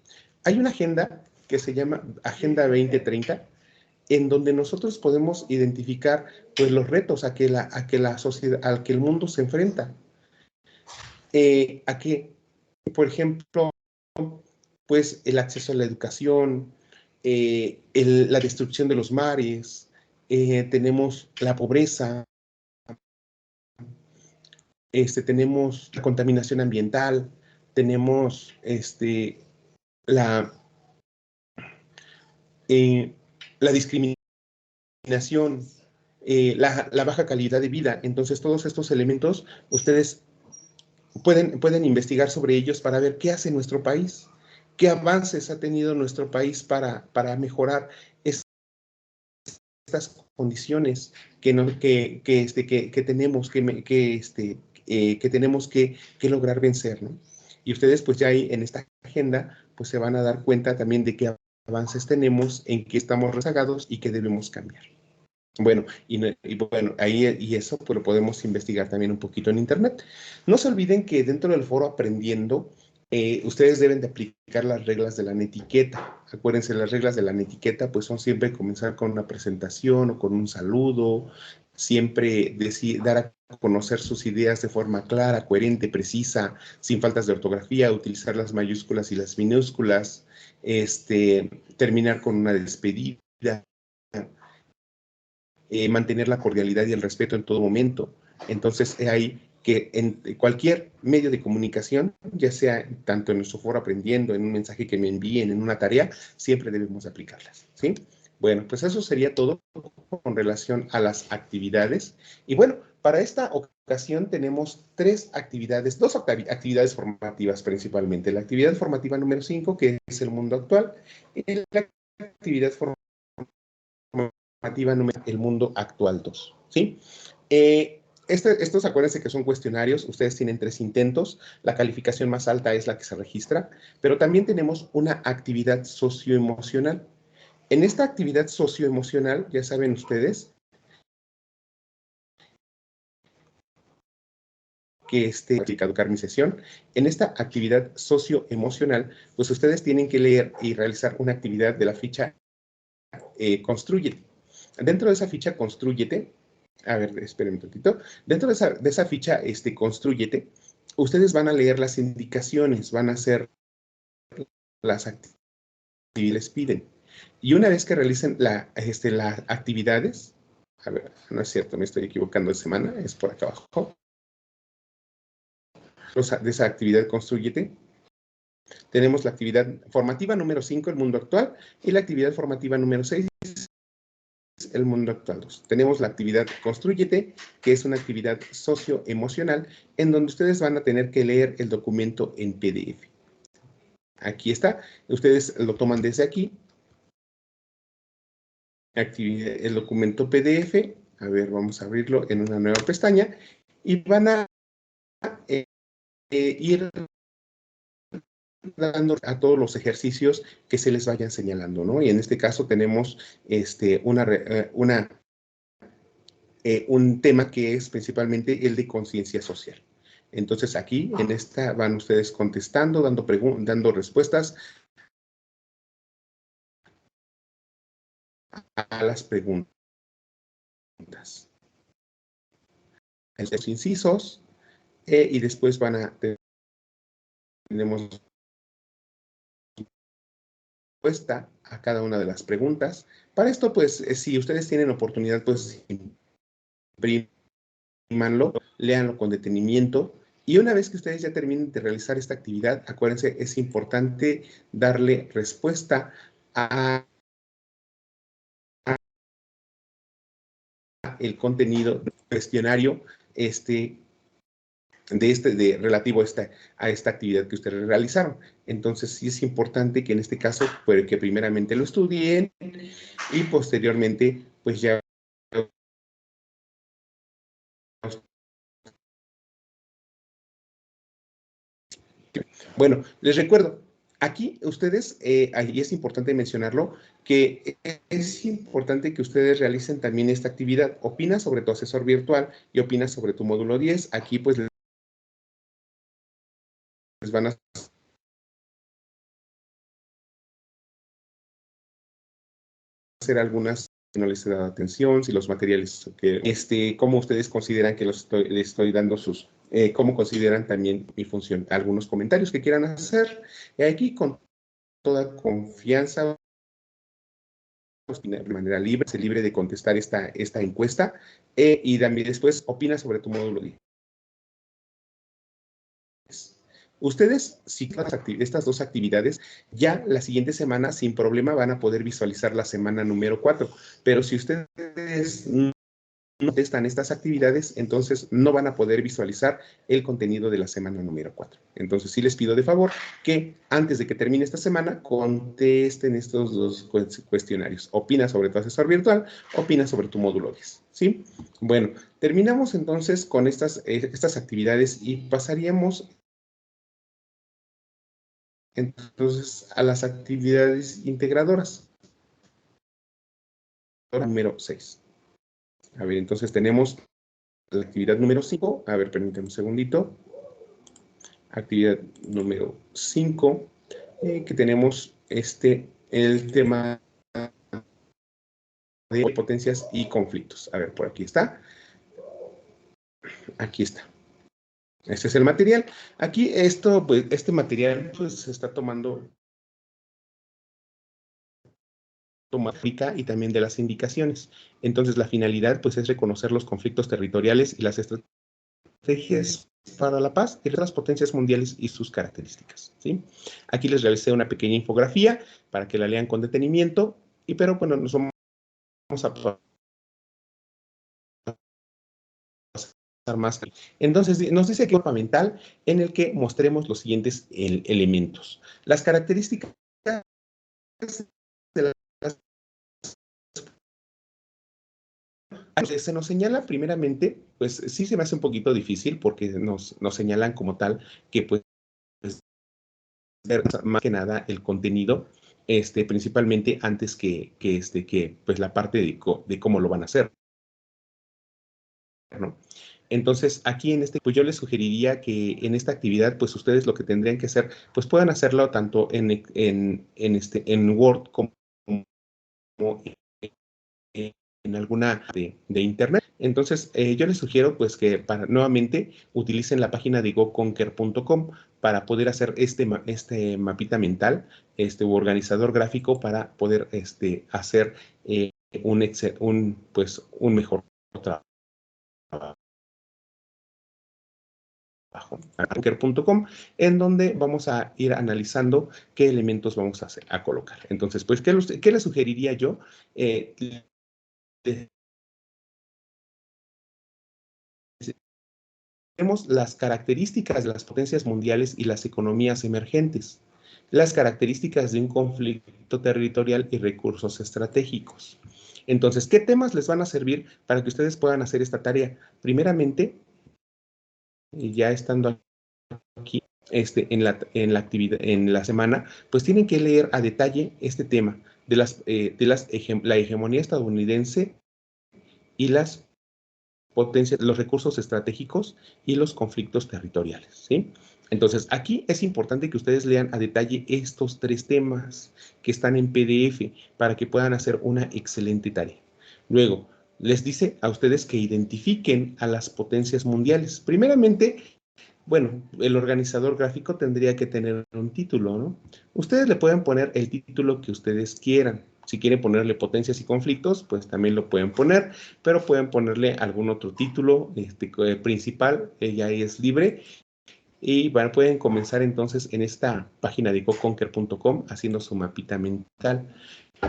Hay una agenda que se llama Agenda 2030, en donde nosotros podemos identificar pues, los retos a que la sociedad, al que el mundo se enfrenta. A que, por ejemplo, pues el acceso a la educación, la destrucción de los mares, tenemos la pobreza, tenemos la contaminación ambiental, tenemos la, eh, la discriminación, la baja calidad de vida. Entonces, todos estos elementos, ustedes pueden investigar sobre ellos para ver qué hace nuestro país, qué avances ha tenido nuestro país para mejorar estas condiciones que tenemos que tenemos que lograr vencer, ¿no? Y ustedes pues ya ahí en esta agenda pues se van a dar cuenta también de qué avances tenemos, en qué estamos rezagados y qué debemos cambiar. Bueno, bueno, ahí y eso pues lo podemos investigar también un poquito en internet. No se olviden que dentro del foro Aprendiendo, ustedes deben de aplicar las reglas de la netiqueta. Acuérdense, las reglas de la netiqueta pues son siempre comenzar con una presentación o con un saludo, siempre dar a conocer sus ideas de forma clara, coherente, precisa, sin faltas de ortografía, utilizar las mayúsculas y las minúsculas, terminar con una despedida, mantener la cordialidad y el respeto en todo momento. Entonces, hay que en cualquier medio de comunicación, ya sea tanto en nuestro foro Aprendiendo, en un mensaje que me envíen, en una tarea, siempre debemos aplicarlas, ¿sí? Bueno, pues eso sería todo con relación a las actividades. Y bueno, para esta ocasión tenemos dos actividades formativas principalmente. La actividad formativa número 5, que es el mundo actual, y la actividad formativa número el mundo actual 2, ¿sí? Estos acuérdense que son cuestionarios, ustedes tienen 3 intentos, la calificación más alta es la que se registra, pero también tenemos una actividad socioemocional. En esta actividad socioemocional, ya saben ustedes, que caducar mi sesión. En esta actividad socioemocional, pues ustedes tienen que leer y realizar una actividad de la ficha Constrúyete. Dentro de esa ficha Constrúyete, a ver, esperen un poquito. Dentro de esa ficha Constrúyete, ustedes van a leer las indicaciones, van a hacer las actividades que les piden. Y una vez que realicen las actividades, a ver, no es cierto, me estoy equivocando de semana, es por acá abajo. De esa actividad Constrúyete, tenemos la actividad formativa número 5, el mundo actual, y la actividad formativa número 6, el mundo actual 2. Tenemos la actividad Constrúyete, que es una actividad socioemocional, en donde ustedes van a tener que leer el documento en PDF. Aquí está, ustedes lo toman desde aquí, el documento PDF, a ver, vamos a abrirlo en una nueva pestaña, y van a ir dando a todos los ejercicios que se les vayan señalando, ¿no? Y en este caso tenemos un tema que es principalmente el de conciencia social. Entonces aquí, en esta, van ustedes contestando, dando respuestas a las preguntas. Los incisos, y después tenemos respuesta a cada una de las preguntas. Para esto, pues, si ustedes tienen oportunidad, pues, imprímanlo, léanlo con detenimiento. Y una vez que ustedes ya terminen de realizar esta actividad, acuérdense, es importante darle respuesta a el contenido del cuestionario relativo a esta actividad que ustedes realizaron. Entonces, sí es importante que en este caso, pues, que primeramente lo estudien y posteriormente, pues ya. Bueno, les recuerdo, aquí ustedes, y es importante mencionarlo, que es importante que ustedes realicen también esta actividad. Opina sobre tu asesor virtual y opina sobre tu módulo 10. Aquí pues les van a hacer algunas, si no les he dado atención, si los materiales, cómo ustedes consideran que les estoy dando cómo consideran también mi función. Algunos comentarios que quieran hacer. Y aquí con toda confianza, de manera libre de contestar esta encuesta, y también después opina sobre tu módulo 10. Ustedes, si estas dos actividades, ya la siguiente semana sin problema van a poder visualizar la semana número 4, pero si ustedes no contestan estas actividades, entonces no van a poder visualizar el contenido de la semana número 4. Entonces sí les pido de favor que antes de que termine esta semana contesten estos dos cuestionarios. Opina sobre tu asesor virtual, opina sobre tu módulo 10, ¿sí? Bueno, terminamos entonces con estas actividades y pasaríamos entonces a las actividades integradoras. Número 6. A ver, entonces tenemos la actividad número 5. A ver, permítanme un segundito. Actividad número 5, que tenemos el tema de potencias y conflictos. A ver, por aquí está. Aquí está. Este es el material. Aquí pues, este material pues se está tomando y también de las indicaciones. Entonces, la finalidad pues es reconocer los conflictos territoriales y las estrategias para la paz y las potencias mundiales y sus características, ¿sí? Aquí les realicé una pequeña infografía para que la lean con detenimiento, pero bueno, nos vamos a pasar más. Entonces, nos dice que un mapa mental en el que mostremos los siguientes elementos. Las características de las. Se nos señala primeramente, pues sí se me hace un poquito difícil porque nos señalan como tal que pues más que nada el contenido, principalmente antes que pues la parte de cómo lo van a hacer, ¿no? Entonces, aquí en pues yo les sugeriría que en esta actividad, pues ustedes lo que tendrían que hacer, pues puedan hacerlo tanto en Word como en alguna de internet. Entonces, yo les sugiero pues que nuevamente utilicen la página de goconquer.com para poder hacer este mapita mental, u organizador gráfico para poder hacer un mejor trabajo. Anker.com, en donde vamos a ir analizando qué elementos vamos a colocar. Entonces, pues, ¿qué les sugeriría yo? Tenemos las características de las potencias mundiales y las economías emergentes, las características de un conflicto territorial y recursos estratégicos. Entonces, ¿qué temas les van a servir para que ustedes puedan hacer esta tarea? Primeramente, ya estando aquí en la actividad, en la semana, pues tienen que leer a detalle este tema de la hegemonía estadounidense y las potencias, los recursos estratégicos y los conflictos territoriales, ¿sí? Entonces, aquí es importante que ustedes lean a detalle estos 3 temas que están en PDF para que puedan hacer una excelente tarea. Luego, les dice a ustedes que identifiquen a las potencias mundiales. Primeramente, bueno, el organizador gráfico tendría que tener un título, ¿no? Ustedes le pueden poner el título que ustedes quieran. Si quieren ponerle potencias y conflictos, pues también lo pueden poner, pero pueden ponerle algún otro título principal, ya es libre. Y bueno, pueden comenzar entonces en esta página de goconquer.com haciendo su mapita mental.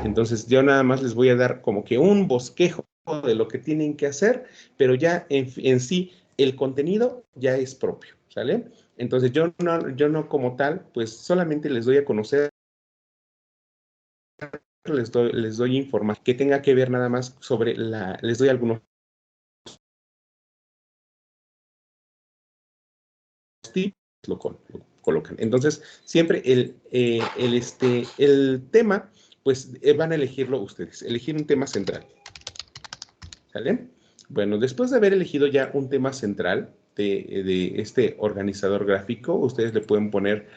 Entonces yo nada más les voy a dar como que un bosquejo de lo que tienen que hacer, pero ya en sí el contenido ya es propio, ¿sale? Entonces yo no como tal, pues solamente les doy a conocer, les doy información que tenga que ver nada más sobre les doy algunos tips, lo colocan. Entonces siempre el tema, pues van a elegirlo ustedes, elegir un tema central. ¿Sale? Bueno, después de haber elegido ya un tema central de este organizador gráfico, ustedes le pueden poner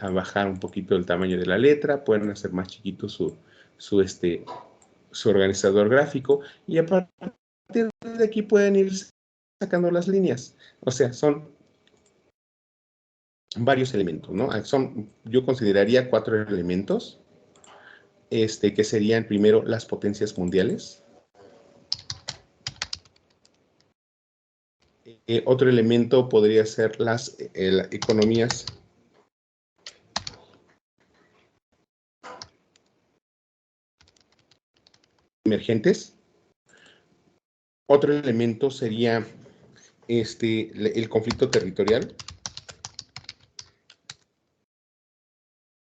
a bajar un poquito el tamaño de la letra, pueden hacer más chiquito su organizador gráfico y a partir de aquí pueden ir sacando las líneas. O sea, son varios elementos, ¿no? Yo consideraría 4 elementos, que serían primero las potencias mundiales. Otro elemento podría ser las economías emergentes. Otro elemento sería el conflicto territorial.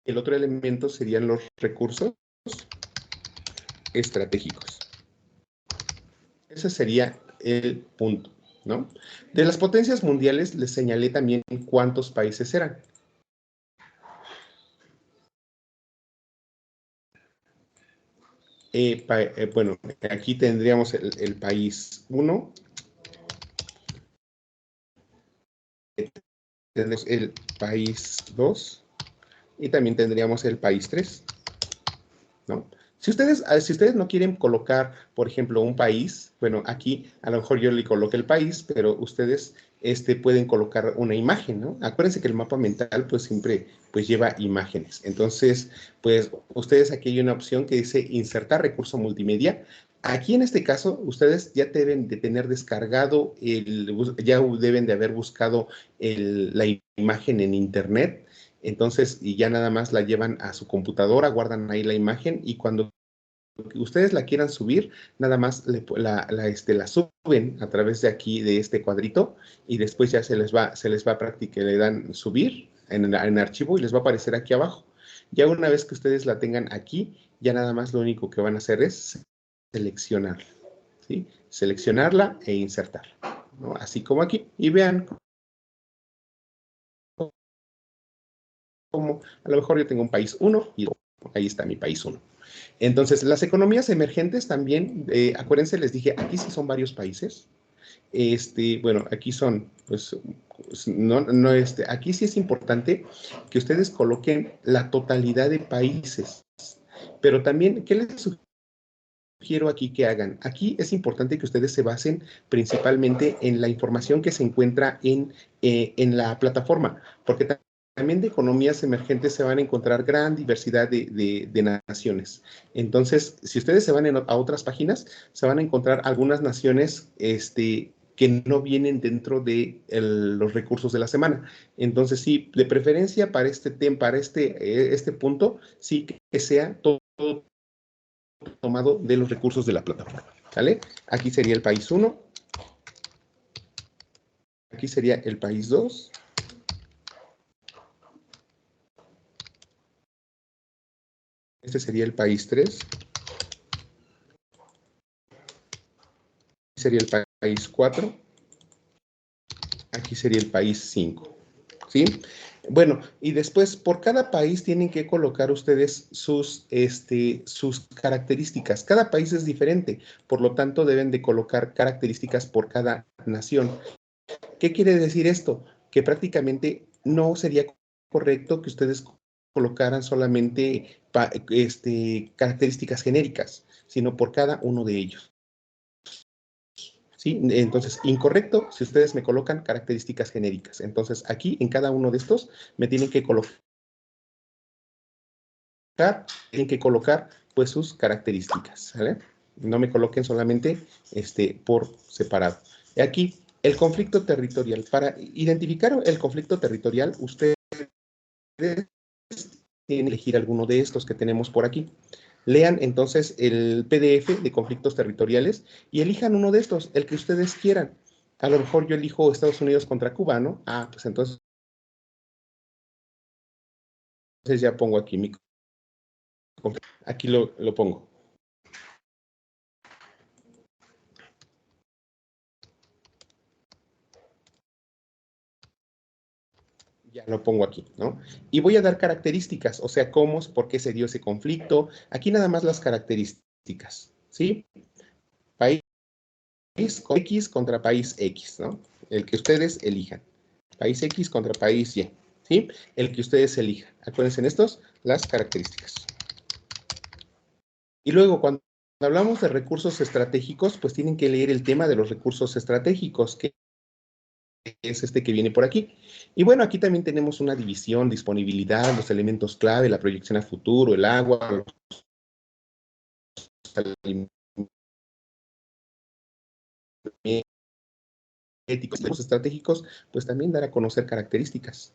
El otro elemento serían los recursos estratégicos. Ese sería el punto, ¿no? De las potencias mundiales les señalé también cuántos países eran. Bueno, aquí tendríamos el país 1, tendríamos el país 2 y también tendríamos el país 3, ¿no? Si ustedes no quieren colocar, por ejemplo, un país, bueno, aquí a lo mejor yo le coloqué el país, pero ustedes pueden colocar una imagen, ¿no? Acuérdense que el mapa mental pues siempre pues lleva imágenes. Entonces, pues ustedes aquí hay una opción que dice insertar recurso multimedia. Aquí en este caso, ustedes ya deben de tener descargado, ya deben de haber buscado la imagen en internet. Entonces, y ya nada más la llevan a su computadora, guardan ahí la imagen y cuando ustedes la quieran subir, nada más la suben a través de aquí, de este cuadrito, y después ya se les va a practicar, le dan subir en archivo y les va a aparecer aquí abajo. Ya una vez que ustedes la tengan aquí, ya nada más lo único que van a hacer es seleccionarla, ¿sí? Seleccionarla e insertarla, ¿no? Así como aquí. Y vean cómo a lo mejor yo tengo un país 1 y ahí está mi país 1. Entonces, las economías emergentes también, acuérdense, les dije, aquí sí son varios países. Bueno, aquí son, pues, aquí sí es importante que ustedes coloquen la totalidad de países, pero también, ¿qué les sugiero aquí que hagan? Aquí es importante que ustedes se basen principalmente en la información que se encuentra en la plataforma, porque también de economías emergentes se van a encontrar gran diversidad de naciones. Entonces, si ustedes se van a otras páginas, se van a encontrar algunas naciones que no vienen dentro de los recursos de la semana. Entonces, sí, de preferencia para este punto, sí que sea todo tomado de los recursos de la plataforma. ¿Sale? Aquí sería el país 1, aquí sería el país 2, este sería el país 3, sería el país 4, aquí sería el país 5. ¿Sí? Bueno, y después por cada país tienen que colocar ustedes sus características. Cada país es diferente, por lo tanto deben de colocar características por cada nación. ¿Qué quiere decir esto? Que prácticamente no sería correcto que ustedes colocaran solamente características genéricas, sino por cada uno de ellos. ¿Sí? Entonces, incorrecto si ustedes me colocan características genéricas. Entonces, aquí en cada uno de estos me tienen que colocar pues sus características, ¿vale? No me coloquen solamente por separado. Aquí, el conflicto territorial. Para identificar el conflicto territorial, ustedes tienen que elegir alguno de estos que tenemos por aquí. Lean entonces el PDF de conflictos territoriales y elijan uno de estos, el que ustedes quieran. A lo mejor yo elijo Estados Unidos contra Cuba, ¿no? Ah, pues entonces ya pongo aquí mi conflicto. Aquí lo pongo. Ya lo pongo aquí, ¿no? Y voy a dar características, o sea, cómo, por qué se dio ese conflicto. Aquí nada más las características, ¿sí? País X contra país X, ¿no? El que ustedes elijan. País X contra país Y, ¿sí? El que ustedes elijan. Acuérdense en estos, las características. Y luego, cuando hablamos de recursos estratégicos, pues tienen que leer el tema de los recursos estratégicos, que es este que viene por aquí. Y bueno, aquí también tenemos una división, disponibilidad, los elementos clave, la proyección a futuro, el agua, los alimentos éticos, los estratégicos, pues también dar a conocer características.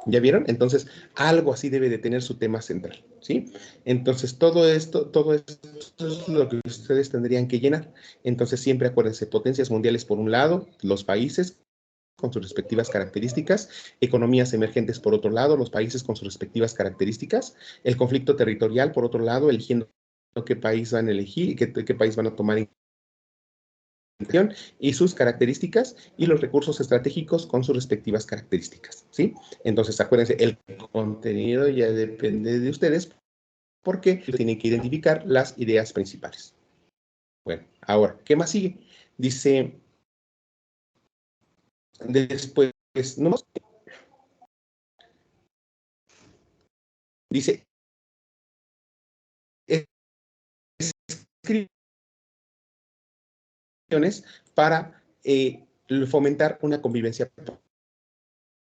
¿Ya vieron? Entonces, algo así debe de tener su tema central, ¿sí? Entonces, todo esto es lo que ustedes tendrían que llenar. Entonces, siempre acuérdense, potencias mundiales por un lado, los países con sus respectivas características, economías emergentes por otro lado, los países con sus respectivas características, el conflicto territorial por otro lado, eligiendo qué país van a elegir, qué país van a tomar en y sus características y los recursos estratégicos con sus respectivas características, ¿sí? Entonces, acuérdense, el contenido ya depende de ustedes porque tienen que identificar las ideas principales. Bueno, ahora, ¿qué más sigue? Dice, después, no, dice, para fomentar una convivencia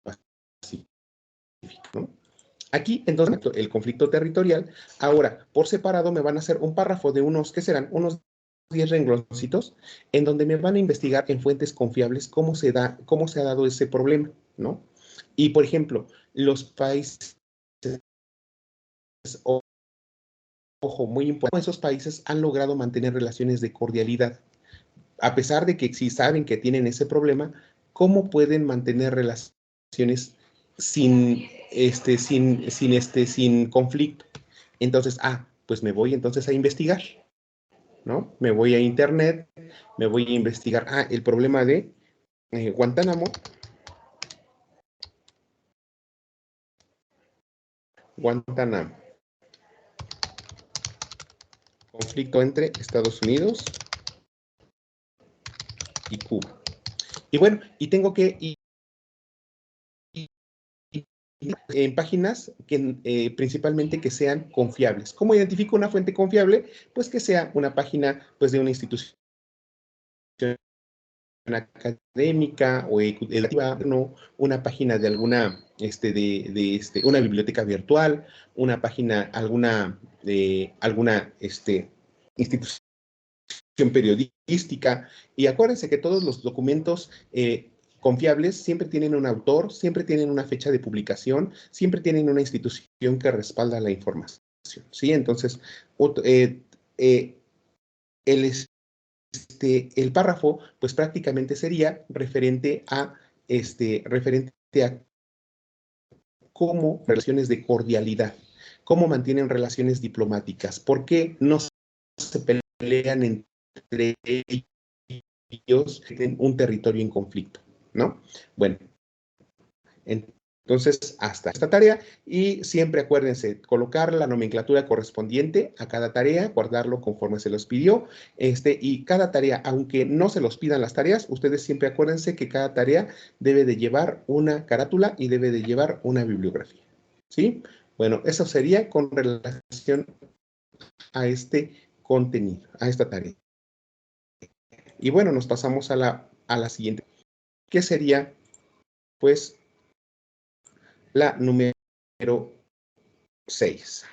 pacífica, ¿no? Aquí, entonces, el conflicto territorial. Ahora, por separado, me van a hacer un párrafo de unos, ¿qué serán? Unos 10 rengloncitos, en donde me van a investigar en fuentes confiables cómo se ha dado ese problema, ¿no? Y, por ejemplo, los países, ojo, muy importante, esos países han logrado mantener relaciones de cordialidad. A pesar de que si saben que tienen ese problema, ¿cómo pueden mantener relaciones sin conflicto? Entonces, pues me voy entonces a investigar, ¿no? Me voy a internet, me voy a investigar, el problema de Guantánamo, Guantánamo. conflicto entre Estados Unidos y Cuba. Y bueno, y tengo que ir en páginas que principalmente que sean confiables. ¿Cómo identifico una fuente confiable? Pues que sea una página pues, de una institución académica o educativa, no, una página de alguna, una biblioteca virtual, una página, alguna institución periodística. Y acuérdense que todos los documentos confiables siempre tienen un autor, siempre tienen una fecha de publicación, siempre tienen una institución que respalda la información, ¿sí? Entonces, el el párrafo, pues prácticamente sería referente a cómo relaciones de cordialidad, cómo mantienen relaciones diplomáticas, por qué no se pelean entre ellos en un territorio en conflicto, ¿no? Bueno, entonces, hasta esta tarea y siempre acuérdense, colocar la nomenclatura correspondiente a cada tarea, guardarlo conforme se los pidió, y cada tarea, aunque no se los pidan las tareas, ustedes siempre acuérdense que cada tarea debe de llevar una carátula y debe de llevar una bibliografía, ¿sí? Bueno, eso sería con relación a este contenido, a esta tarea. Y bueno, nos pasamos a la siguiente, que sería, pues, la número 6.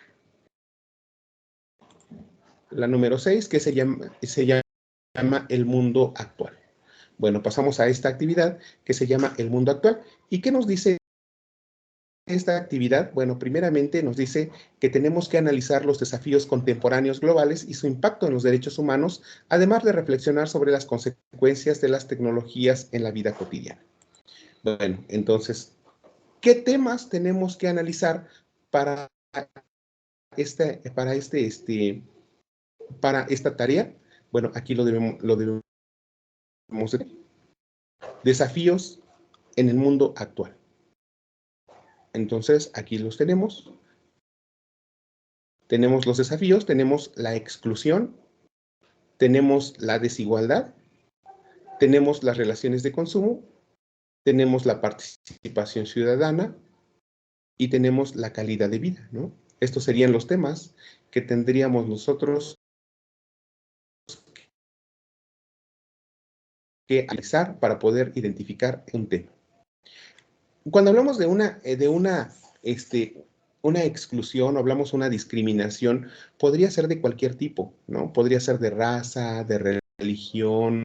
La número 6, que se llama el mundo actual. Bueno, pasamos a esta actividad que se llama el mundo actual. ¿Y qué nos dice esta actividad? Bueno, primeramente nos dice que tenemos que analizar los desafíos contemporáneos globales y su impacto en los derechos humanos, además de reflexionar sobre las consecuencias de las tecnologías en la vida cotidiana. Bueno, entonces, ¿qué temas tenemos que analizar para esta tarea? Bueno, aquí lo debemos desafíos en el mundo actual. Entonces, aquí los tenemos. Tenemos los desafíos, tenemos la exclusión, tenemos la desigualdad, tenemos las relaciones de consumo, tenemos la participación ciudadana y tenemos la calidad de vida, ¿no? Estos serían los temas que tendríamos nosotros que analizar para poder identificar un tema. Cuando hablamos de una exclusión, o hablamos de una discriminación, podría ser de cualquier tipo, ¿no? Podría ser de raza, de religión,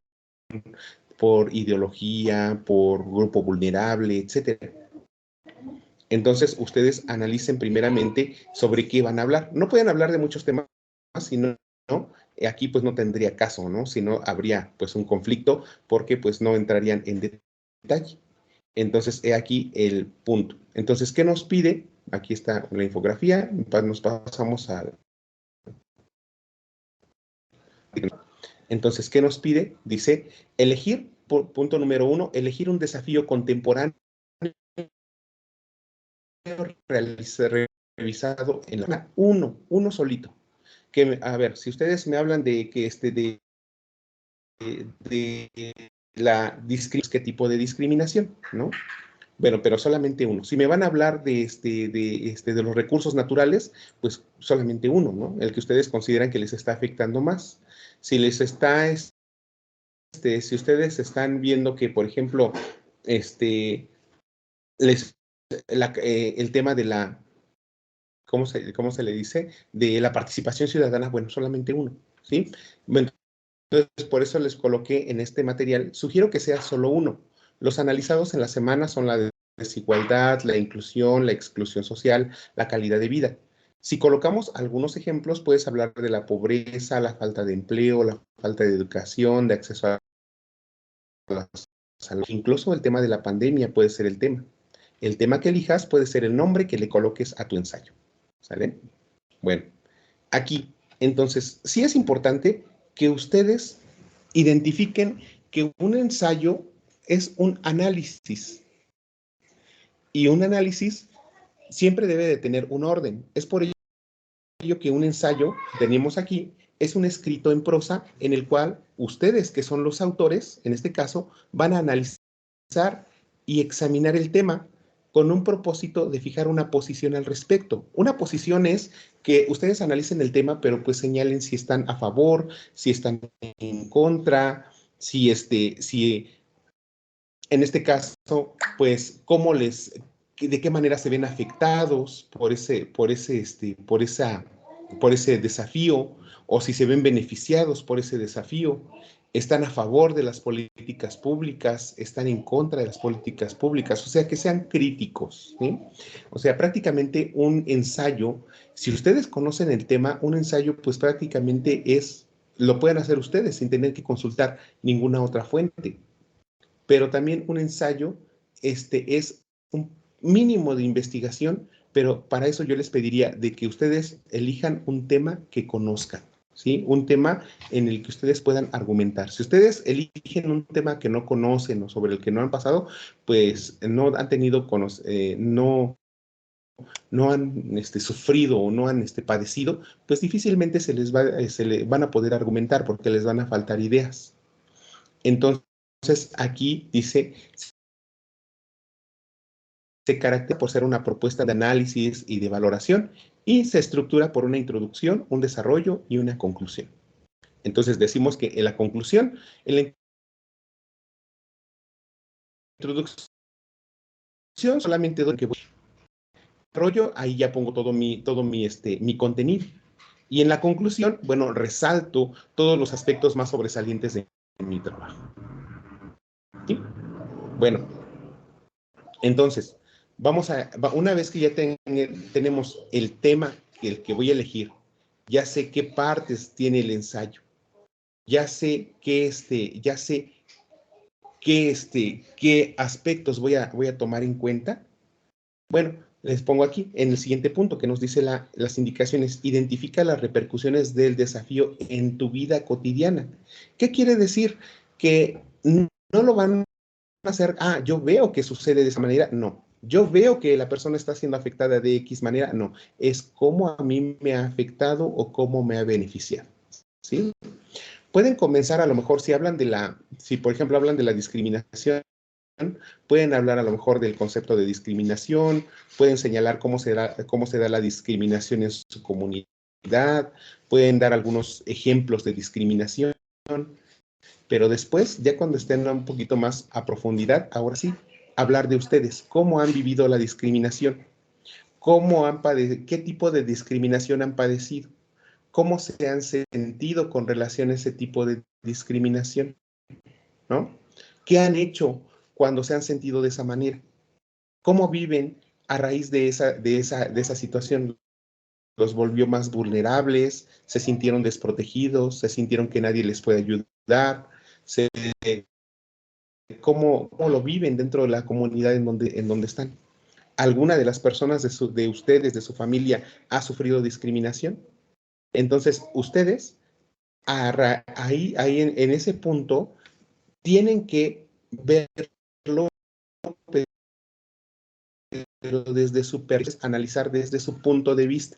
por ideología, por grupo vulnerable, etcétera. Entonces, ustedes analicen primeramente sobre qué van a hablar. No pueden hablar de muchos temas, sino aquí pues no tendría caso, ¿no? Si no, habría pues un conflicto porque pues no entrarían en detalle. Entonces, he aquí el punto. Entonces, ¿qué nos pide? Aquí está la infografía. Nos pasamos a... Entonces, ¿qué nos pide? Dice, elegir, punto número 1, elegir un desafío contemporáneo revisado en la... Uno solito. Que, a ver, si ustedes me hablan de que de la discriminación, ¿qué tipo de discriminación? ¿No? Bueno, pero solamente uno. Si me van a hablar de los recursos naturales, pues solamente uno, ¿no? El que ustedes consideran que les está afectando más. Si les está, si ustedes están viendo que, por ejemplo, el tema de la, ¿cómo se le dice? De la participación ciudadana, bueno, solamente uno, ¿sí? Bueno, entonces, por eso les coloqué en este material, sugiero que sea solo uno. Los analizados en la semana son la desigualdad, la inclusión, la exclusión social, la calidad de vida. Si colocamos algunos ejemplos, puedes hablar de la pobreza, la falta de empleo, la falta de educación, de acceso a la salud. Incluso el tema de la pandemia puede ser el tema. El tema que elijas puede ser el nombre que le coloques a tu ensayo. ¿Sale? Bueno, aquí, entonces, sí es importante que ustedes identifiquen que un ensayo es un análisis. Y un análisis siempre debe de tener un orden. Es por ello que un ensayo, tenemos aquí, es un escrito en prosa en el cual ustedes, que son los autores, en este caso, van a analizar y examinar el tema con un propósito de fijar una posición al respecto. Una posición es que ustedes analicen el tema, pero pues señalen si están a favor, si están en contra, si en este caso, pues, de qué manera se ven afectados por ese desafío, o si se ven beneficiados por ese desafío, están a favor de las políticas públicas, están en contra de las políticas públicas, o sea, que sean críticos, ¿sí? O sea, prácticamente un ensayo, si ustedes conocen el tema, un ensayo, pues prácticamente lo pueden hacer ustedes sin tener que consultar ninguna otra fuente, pero también un ensayo es un mínimo de investigación, pero para eso yo les pediría de que ustedes elijan un tema que conozcan, ¿sí? Un tema en el que ustedes puedan argumentar. Si ustedes eligen un tema que no conocen o sobre el que no han pasado, pues no han tenido, no han sufrido o no han padecido, pues difícilmente se le van a poder argumentar porque les van a faltar ideas. Entonces, aquí dice, se caracteriza por ser una propuesta de análisis y de valoración y se estructura por una introducción, un desarrollo y una conclusión. Entonces, decimos que en la introducción solamente doy que voy desarrollo, ahí ya pongo mi contenido. Y en la conclusión, bueno, resalto todos los aspectos más sobresalientes de mi trabajo. ¿Sí? Bueno, entonces, una vez que ya tenemos el tema el que voy a elegir, ya sé qué partes tiene el ensayo, ya sé qué aspectos voy a tomar en cuenta. Bueno, les pongo aquí en el siguiente punto que nos dice las indicaciones. Identifica las repercusiones del desafío en tu vida cotidiana. ¿Qué quiere decir? Que no lo van a hacer, yo veo que sucede de esa manera. No. Yo veo que la persona está siendo afectada de X manera. No. Es cómo a mí me ha afectado o cómo me ha beneficiado. ¿Sí? Pueden comenzar a lo mejor si por ejemplo hablan de la discriminación, pueden hablar a lo mejor del concepto de discriminación, pueden señalar cómo se da la discriminación en su comunidad, pueden dar algunos ejemplos de discriminación, pero después, ya cuando estén un poquito más a profundidad, ahora sí, hablar de ustedes, cómo han vivido la discriminación, qué tipo de discriminación han padecido, cómo se han sentido con relación a ese tipo de discriminación, ¿no? ¿Qué han hecho cuando se han sentido de esa manera? ¿Cómo viven a raíz de esa situación? ¿Los volvió más vulnerables? ¿Se sintieron desprotegidos? ¿Se sintieron que nadie les puede ayudar? ¿Cómo lo viven dentro de la comunidad en donde están? ¿Alguna de las personas de ustedes, de su familia, ha sufrido discriminación? Entonces, ustedes, ahí en ese punto, tienen que verlo, pero desde analizar desde su punto de vista.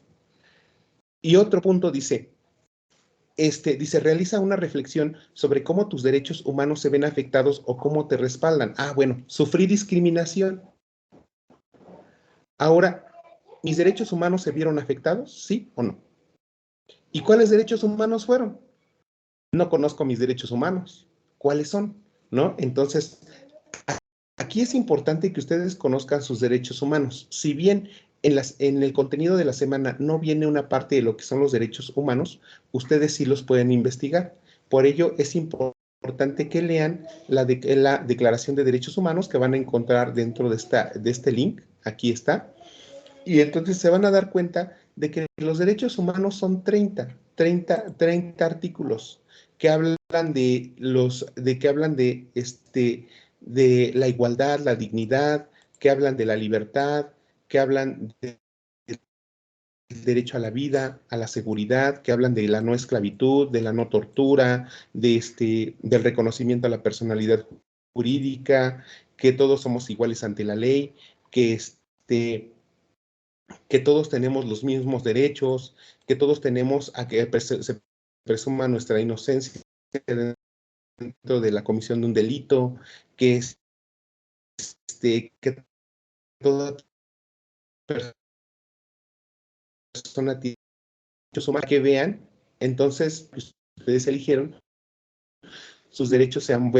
Y otro punto dice, realiza una reflexión sobre cómo tus derechos humanos se ven afectados o cómo te respaldan. Bueno, sufrí discriminación. Ahora, ¿mis derechos humanos se vieron afectados? ¿Sí o no? ¿Y cuáles derechos humanos fueron? No conozco mis derechos humanos. ¿Cuáles son? ¿No? Entonces, aquí es importante que ustedes conozcan sus derechos humanos. Si bien en el contenido de la semana no viene una parte de lo que son los derechos humanos, ustedes sí los pueden investigar. Por ello, es importante que lean la Declaración de Derechos Humanos que van a encontrar dentro de este link. Aquí está. Y entonces se van a dar cuenta de que los derechos humanos son 30 artículos que hablan de la igualdad, la dignidad, que hablan de la libertad, que hablan del derecho a la vida, a la seguridad, que hablan de la no esclavitud, de la no tortura, del reconocimiento a la personalidad jurídica, que todos somos iguales ante la ley, que todos tenemos los mismos derechos, que todos tenemos a que se presuma nuestra inocencia dentro de la comisión de un delito, que que toda persona tiene derechos humanos que vean, entonces pues, ustedes eligieron, sus derechos se han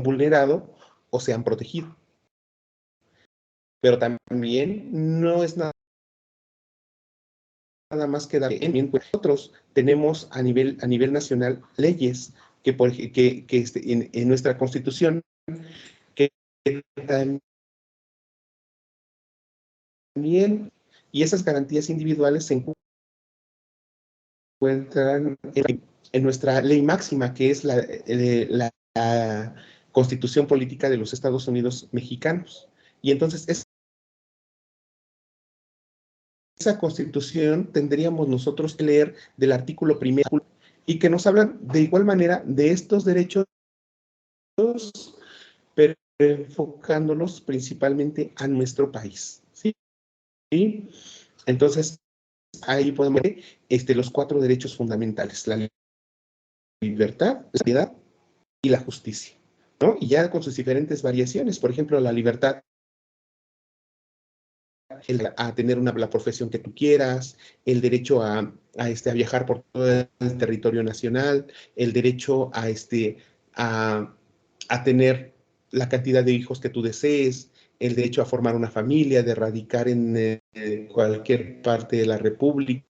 vulnerado o se han protegido. Pero también no es nada más que dar bien, pues nosotros tenemos a nivel nacional leyes que en nuestra Constitución que también, y esas garantías individuales se encuentran en nuestra ley máxima, que es la Constitución Política de los Estados Unidos Mexicanos. Y entonces esa Constitución tendríamos nosotros que leer del artículo primero y que nos hablan de igual manera de estos derechos, pero enfocándolos principalmente a nuestro país. ¿Sí? Entonces, ahí podemos ver los 4 derechos fundamentales: la libertad, la sociedad y la justicia, ¿no? Y ya con sus diferentes variaciones, por ejemplo, la libertad a tener la profesión que tú quieras, el derecho a viajar por todo el territorio nacional, el derecho a tener la cantidad de hijos que tú desees, el derecho a formar una familia, de radicar en cualquier parte de la República.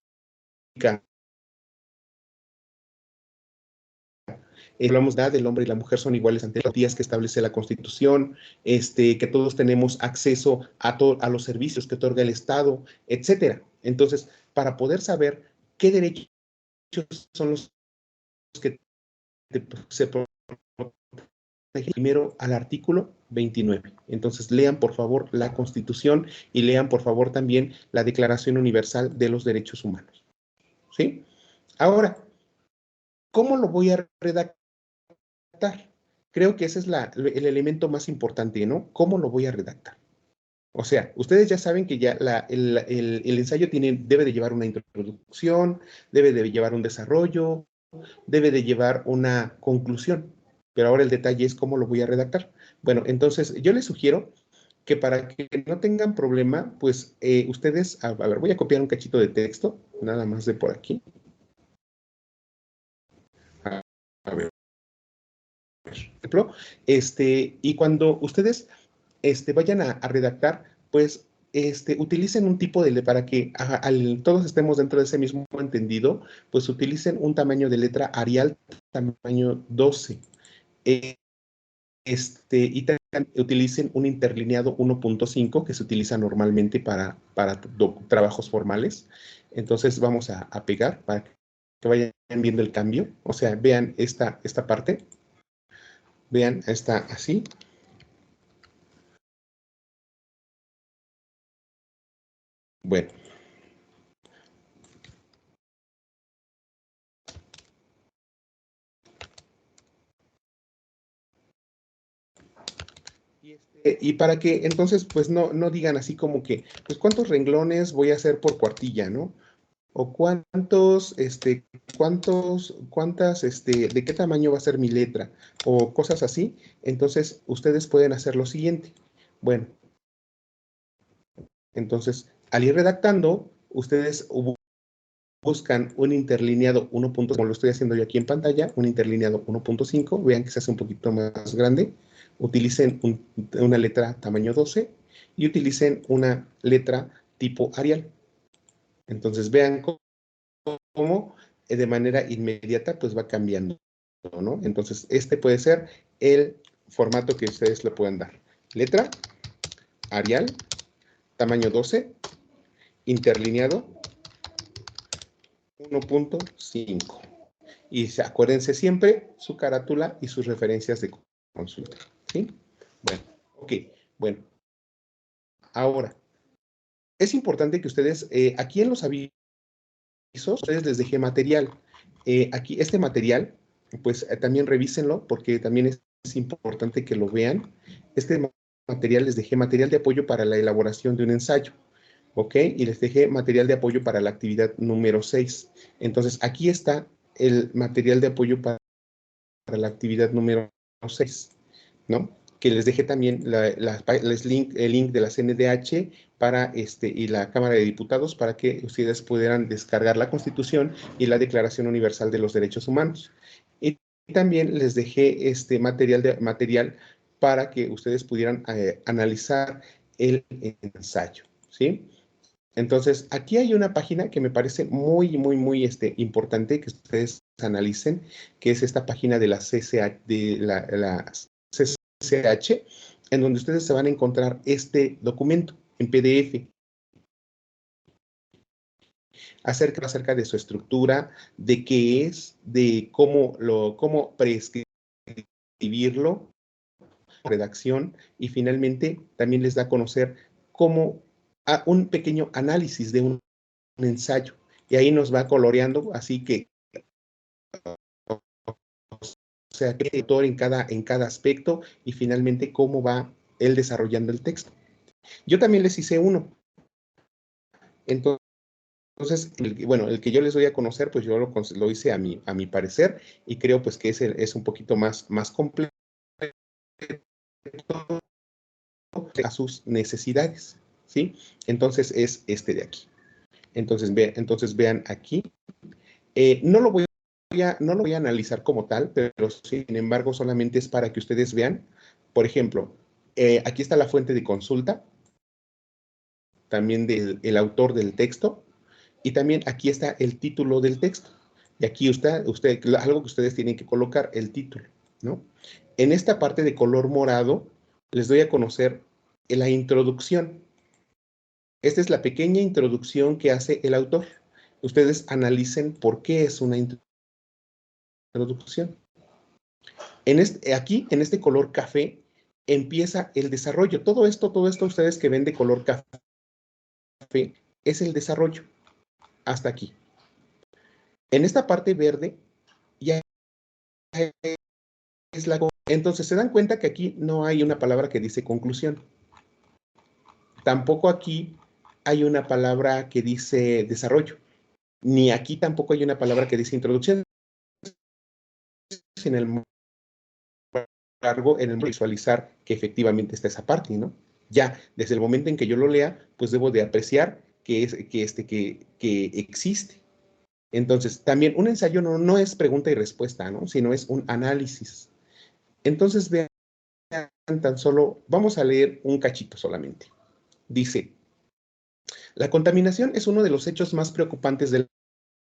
Hablamos de el hombre y la mujer son iguales ante las garantías que establece la Constitución, que todos tenemos acceso a los servicios que otorga el Estado, etcétera. Entonces, para poder saber qué derechos son los que se protegen, primero al artículo 29. Entonces, lean por favor la Constitución y lean por favor también la Declaración Universal de los Derechos Humanos. ¿Sí? Ahora, ¿cómo lo voy a redactar? Creo que ese es el elemento más importante, ¿no? ¿Cómo lo voy a redactar? O sea, ustedes ya saben que ya el ensayo debe de llevar una introducción, debe de llevar un desarrollo, debe de llevar una conclusión. Pero ahora el detalle es cómo lo voy a redactar. Bueno, entonces yo les sugiero que para que no tengan problema, pues ustedes, a ver, voy a copiar un cachito de texto, nada más de por aquí. A ver. Ejemplo, y cuando ustedes vayan a redactar, pues utilicen un tipo para que todos estemos dentro de ese mismo entendido, pues utilicen un tamaño de letra Arial tamaño 12. Y también utilicen un interlineado 1.5 que se utiliza normalmente para trabajos formales. Entonces vamos a pegar para que vayan viendo el cambio. O sea, vean esta parte. Vean, está así. Bueno. Y para que entonces, pues no digan así como que, pues cuántos renglones voy a hacer por cuartilla, ¿no? O cuántas, de qué tamaño va a ser mi letra, o cosas así. Entonces, ustedes pueden hacer lo siguiente. Bueno, entonces, al ir redactando, ustedes buscan un interlineado 1.5, como lo estoy haciendo yo aquí en pantalla, un interlineado 1.5, vean que se hace un poquito más grande, utilicen una letra tamaño 12 y utilicen una letra tipo Arial. Entonces vean cómo de manera inmediata pues va cambiando, ¿no? Entonces este puede ser el formato que ustedes le puedan dar. Letra, Arial, tamaño 12, interlineado 1.5. Y acuérdense siempre su carátula y sus referencias de consulta. ¿Sí? Bueno, ok. Bueno, ahora, es importante que ustedes, aquí en los avisos, ustedes les dejé material. Aquí, este material, pues también revísenlo porque también es importante que lo vean. Este material les dejé material de apoyo para la elaboración de un ensayo. ¿Ok? Y les dejé material de apoyo para la actividad número 6. Entonces, aquí está el material de apoyo para la actividad número 6, ¿no? Que les dejé también el link de la CNDH y la Cámara de Diputados para que ustedes pudieran descargar la Constitución y la Declaración Universal de los Derechos Humanos. Y también les dejé material para que ustedes pudieran analizar el ensayo, ¿sí? Entonces, aquí hay una página que me parece muy, muy, muy importante que ustedes analicen, que es esta página de la CCH, CCH, en donde ustedes se van a encontrar este documento en PDF acerca de su estructura, de qué es, de cómo prescribirlo, redacción, y finalmente también les da a conocer un pequeño análisis de un ensayo. Y ahí nos va coloreando, así que, o sea, qué autor en cada aspecto y finalmente cómo va él desarrollando el texto. Yo también les hice uno. Entonces, el que yo les doy a conocer, pues yo lo hice a mi parecer y creo pues que es un poquito más completo a sus necesidades, ¿sí? Entonces es este de aquí. Entonces vean aquí. No lo voy a analizar como tal, pero sin embargo solamente es para que ustedes vean. Por ejemplo, aquí está la fuente de consulta, también del autor del texto, y también aquí está el título del texto. Y aquí algo que ustedes tienen que colocar, el título, ¿no? En esta parte de color morado, les doy a conocer la introducción. Esta es la pequeña introducción que hace el autor. Ustedes analicen por qué es una introducción. Aquí, en este color café, empieza el desarrollo. Todo esto ustedes que ven de color café, es el desarrollo. Hasta aquí. En esta parte verde, ya es la... Entonces, se dan cuenta que aquí no hay una palabra que dice conclusión. Tampoco aquí hay una palabra que dice desarrollo. Ni aquí tampoco hay una palabra que dice introducción. Sin embargo, en el visualizar que efectivamente está esa parte, ¿no? Ya, desde el momento en que yo lo lea, pues debo de apreciar que existe. Entonces, también un ensayo no es pregunta y respuesta, ¿no? Sino es un análisis. Entonces, vean tan solo, vamos a leer un cachito solamente. Dice, la contaminación es uno de los hechos más preocupantes de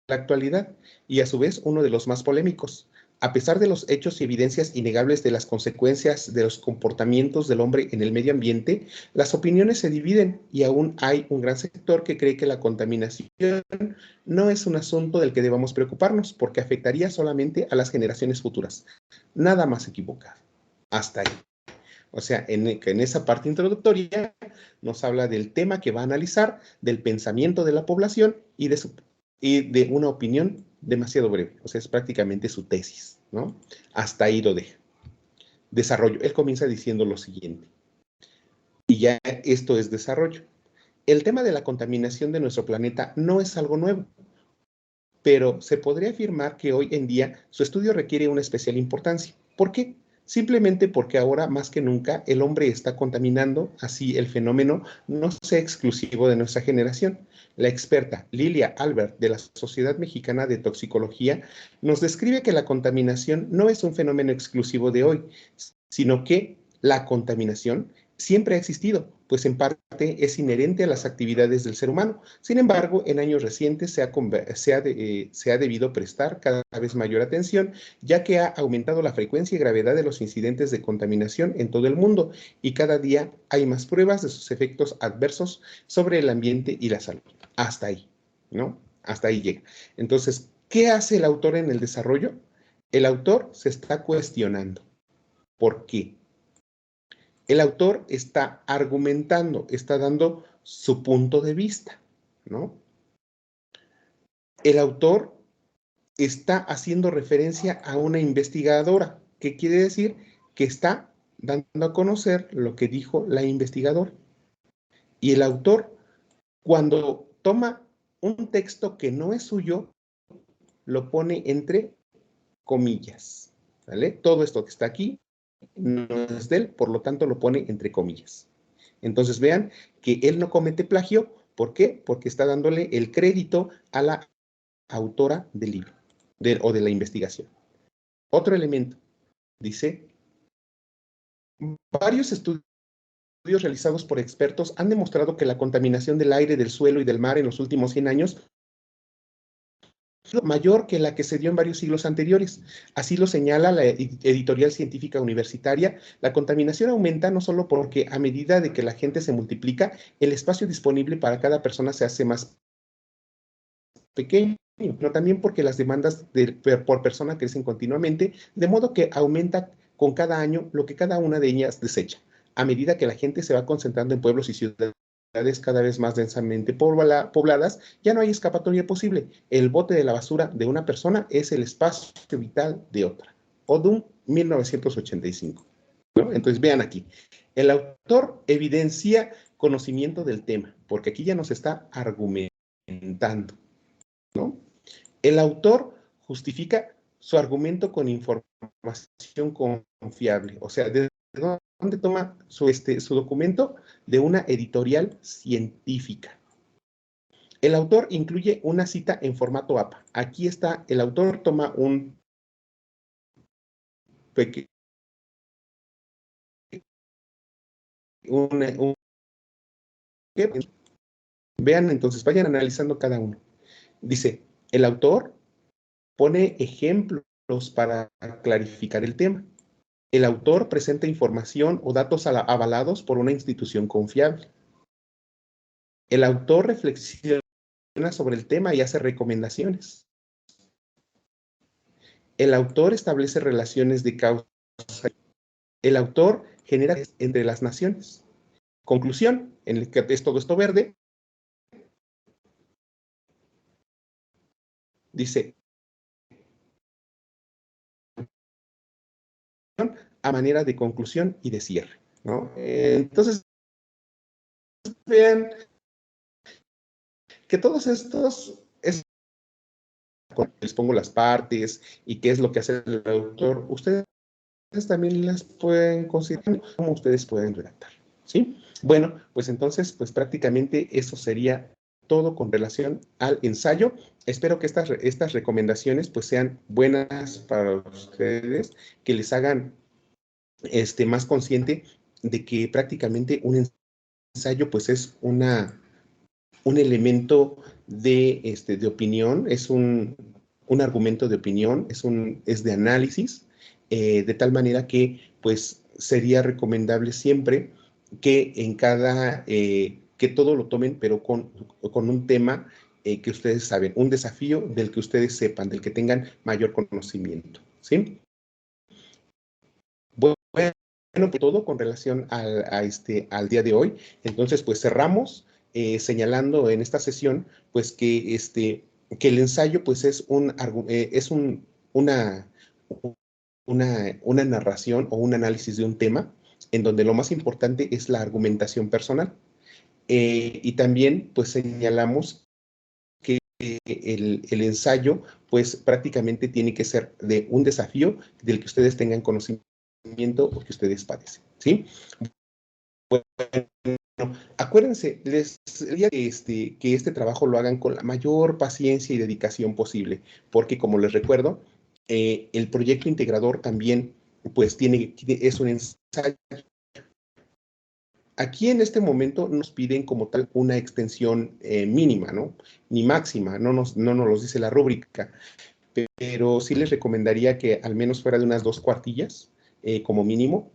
la actualidad y a su vez uno de los más polémicos. A pesar de los hechos y evidencias innegables de las consecuencias de los comportamientos del hombre en el medio ambiente, las opiniones se dividen y aún hay un gran sector que cree que la contaminación no es un asunto del que debamos preocuparnos porque afectaría solamente a las generaciones futuras. Nada más equivocado. Hasta ahí. O sea, en esa parte introductoria nos habla del tema que va a analizar, del pensamiento de la población y de una opinión demasiado breve. O sea, es prácticamente su tesis, ¿no? Hasta ahí lo deja. Desarrollo. Él comienza diciendo lo siguiente. Y ya esto es desarrollo. El tema de la contaminación de nuestro planeta no es algo nuevo, pero se podría afirmar que hoy en día su estudio requiere una especial importancia. ¿Por qué? Simplemente porque ahora más que nunca el hombre está contaminando, así el fenómeno no sea exclusivo de nuestra generación. La experta Lilia Albert de la Sociedad Mexicana de Toxicología nos describe que la contaminación no es un fenómeno exclusivo de hoy, sino que la contaminación siempre ha existido, pues en parte es inherente a las actividades del ser humano. Sin embargo, en años recientes se ha debido prestar cada vez mayor atención, ya que ha aumentado la frecuencia y gravedad de los incidentes de contaminación en todo el mundo y cada día hay más pruebas de sus efectos adversos sobre el ambiente y la salud. Hasta ahí, ¿no? Hasta ahí llega. Entonces, ¿qué hace el autor en el desarrollo? El autor se está cuestionando. ¿Por qué? El autor está argumentando, está dando su punto de vista, ¿no? El autor está haciendo referencia a una investigadora, que quiere decir que está dando a conocer lo que dijo la investigadora. Y el autor, cuando toma un texto que no es suyo, lo pone entre comillas, ¿vale? Todo esto que está aquí no es de él, por lo tanto lo pone entre comillas. Entonces vean que él no comete plagio. ¿Por qué? Porque está dándole el crédito a la autora del libro o de la investigación. Otro elemento, dice, varios estudios realizados por expertos han demostrado que la contaminación del aire, del suelo y del mar en los últimos 100 años mayor que la que se dio en varios siglos anteriores. Así lo señala la editorial científica universitaria. La contaminación aumenta no solo porque a medida de que la gente se multiplica, el espacio disponible para cada persona se hace más pequeño, pero también porque las demandas por persona crecen continuamente, de modo que aumenta con cada año lo que cada una de ellas desecha. A medida que la gente se va concentrando en pueblos y ciudades cada vez más densamente pobladas, ya no hay escapatoria posible. El bote de la basura de una persona es el espacio vital de otra. Odum, 1985. ¿No? Entonces vean aquí, el autor evidencia conocimiento del tema, porque aquí ya nos está argumentando, ¿no? El autor justifica su argumento con información confiable, o sea, ¿de dónde toma su documento? De una editorial científica. El autor incluye una cita en formato APA. Aquí está, el autor toma un pequeño, vean, entonces vayan analizando cada uno. Dice, el autor pone ejemplos para clarificar el tema. El autor presenta información o datos avalados por una institución confiable. El autor reflexiona sobre el tema y hace recomendaciones. El autor establece relaciones de causa. El autor genera entre las naciones. Conclusión, en el que es todo esto verde, dice, a manera de conclusión y de cierre, ¿no? Entonces, vean que todos estos, les pongo las partes y qué es lo que hace el autor, ustedes también las pueden considerar como ustedes pueden redactar, ¿sí? Bueno, pues entonces, pues prácticamente eso sería todo con relación al ensayo. Espero que estas recomendaciones pues sean buenas para ustedes, que les hagan más consciente de que prácticamente un ensayo pues es un elemento de opinión, es un argumento de opinión, es de análisis, de tal manera que pues sería recomendable siempre que en que todo lo tomen, pero con un tema que ustedes saben, un desafío del que ustedes sepan, del que tengan mayor conocimiento, ¿sí? Bueno, pues todo con relación al día de hoy. Entonces, pues cerramos señalando en esta sesión, pues que el ensayo, pues es una narración o un análisis de un tema, en donde lo más importante es la argumentación personal. Y también, pues señalamos que el ensayo, pues prácticamente tiene que ser de un desafío del que ustedes tengan conocimiento o que ustedes padecen, ¿sí? Bueno, acuérdense, les diría que este trabajo lo hagan con la mayor paciencia y dedicación posible, porque como les recuerdo, el proyecto integrador también, pues es un ensayo. Aquí en este momento nos piden como tal una extensión mínima, ¿no? Ni máxima, no nos lo dice la rúbrica, pero sí les recomendaría que al menos fuera de unas 2 cuartillas, como mínimo,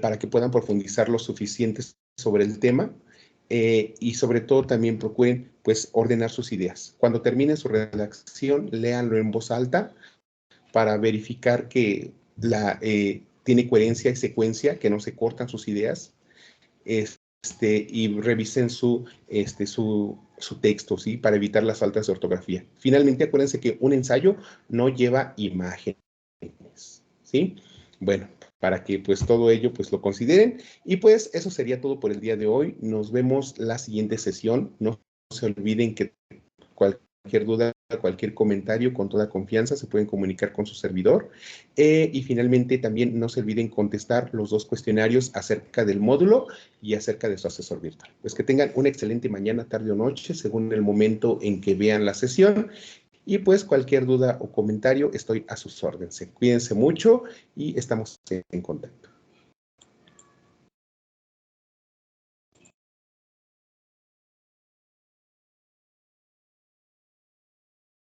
para que puedan profundizar lo suficiente sobre el tema y sobre todo también procuren pues ordenar sus ideas. Cuando terminen su redacción, léanlo en voz alta para verificar que tiene coherencia y secuencia, que no se cortan sus ideas, y revisen su texto, ¿sí? Para evitar las faltas de ortografía. Finalmente, acuérdense que un ensayo no lleva imágenes, ¿sí? Bueno, para que pues todo ello pues lo consideren. Y pues eso sería todo por el día de hoy. Nos vemos la siguiente sesión. No se olviden que cualquier cualquier duda, cualquier comentario, con toda confianza se pueden comunicar con su servidor. Y finalmente también no se olviden contestar los 2 cuestionarios acerca del módulo y acerca de su asesor virtual. Pues que tengan una excelente mañana, tarde o noche, según el momento en que vean la sesión. Y pues cualquier duda o comentario, estoy a sus órdenes. Cuídense mucho y estamos en contacto.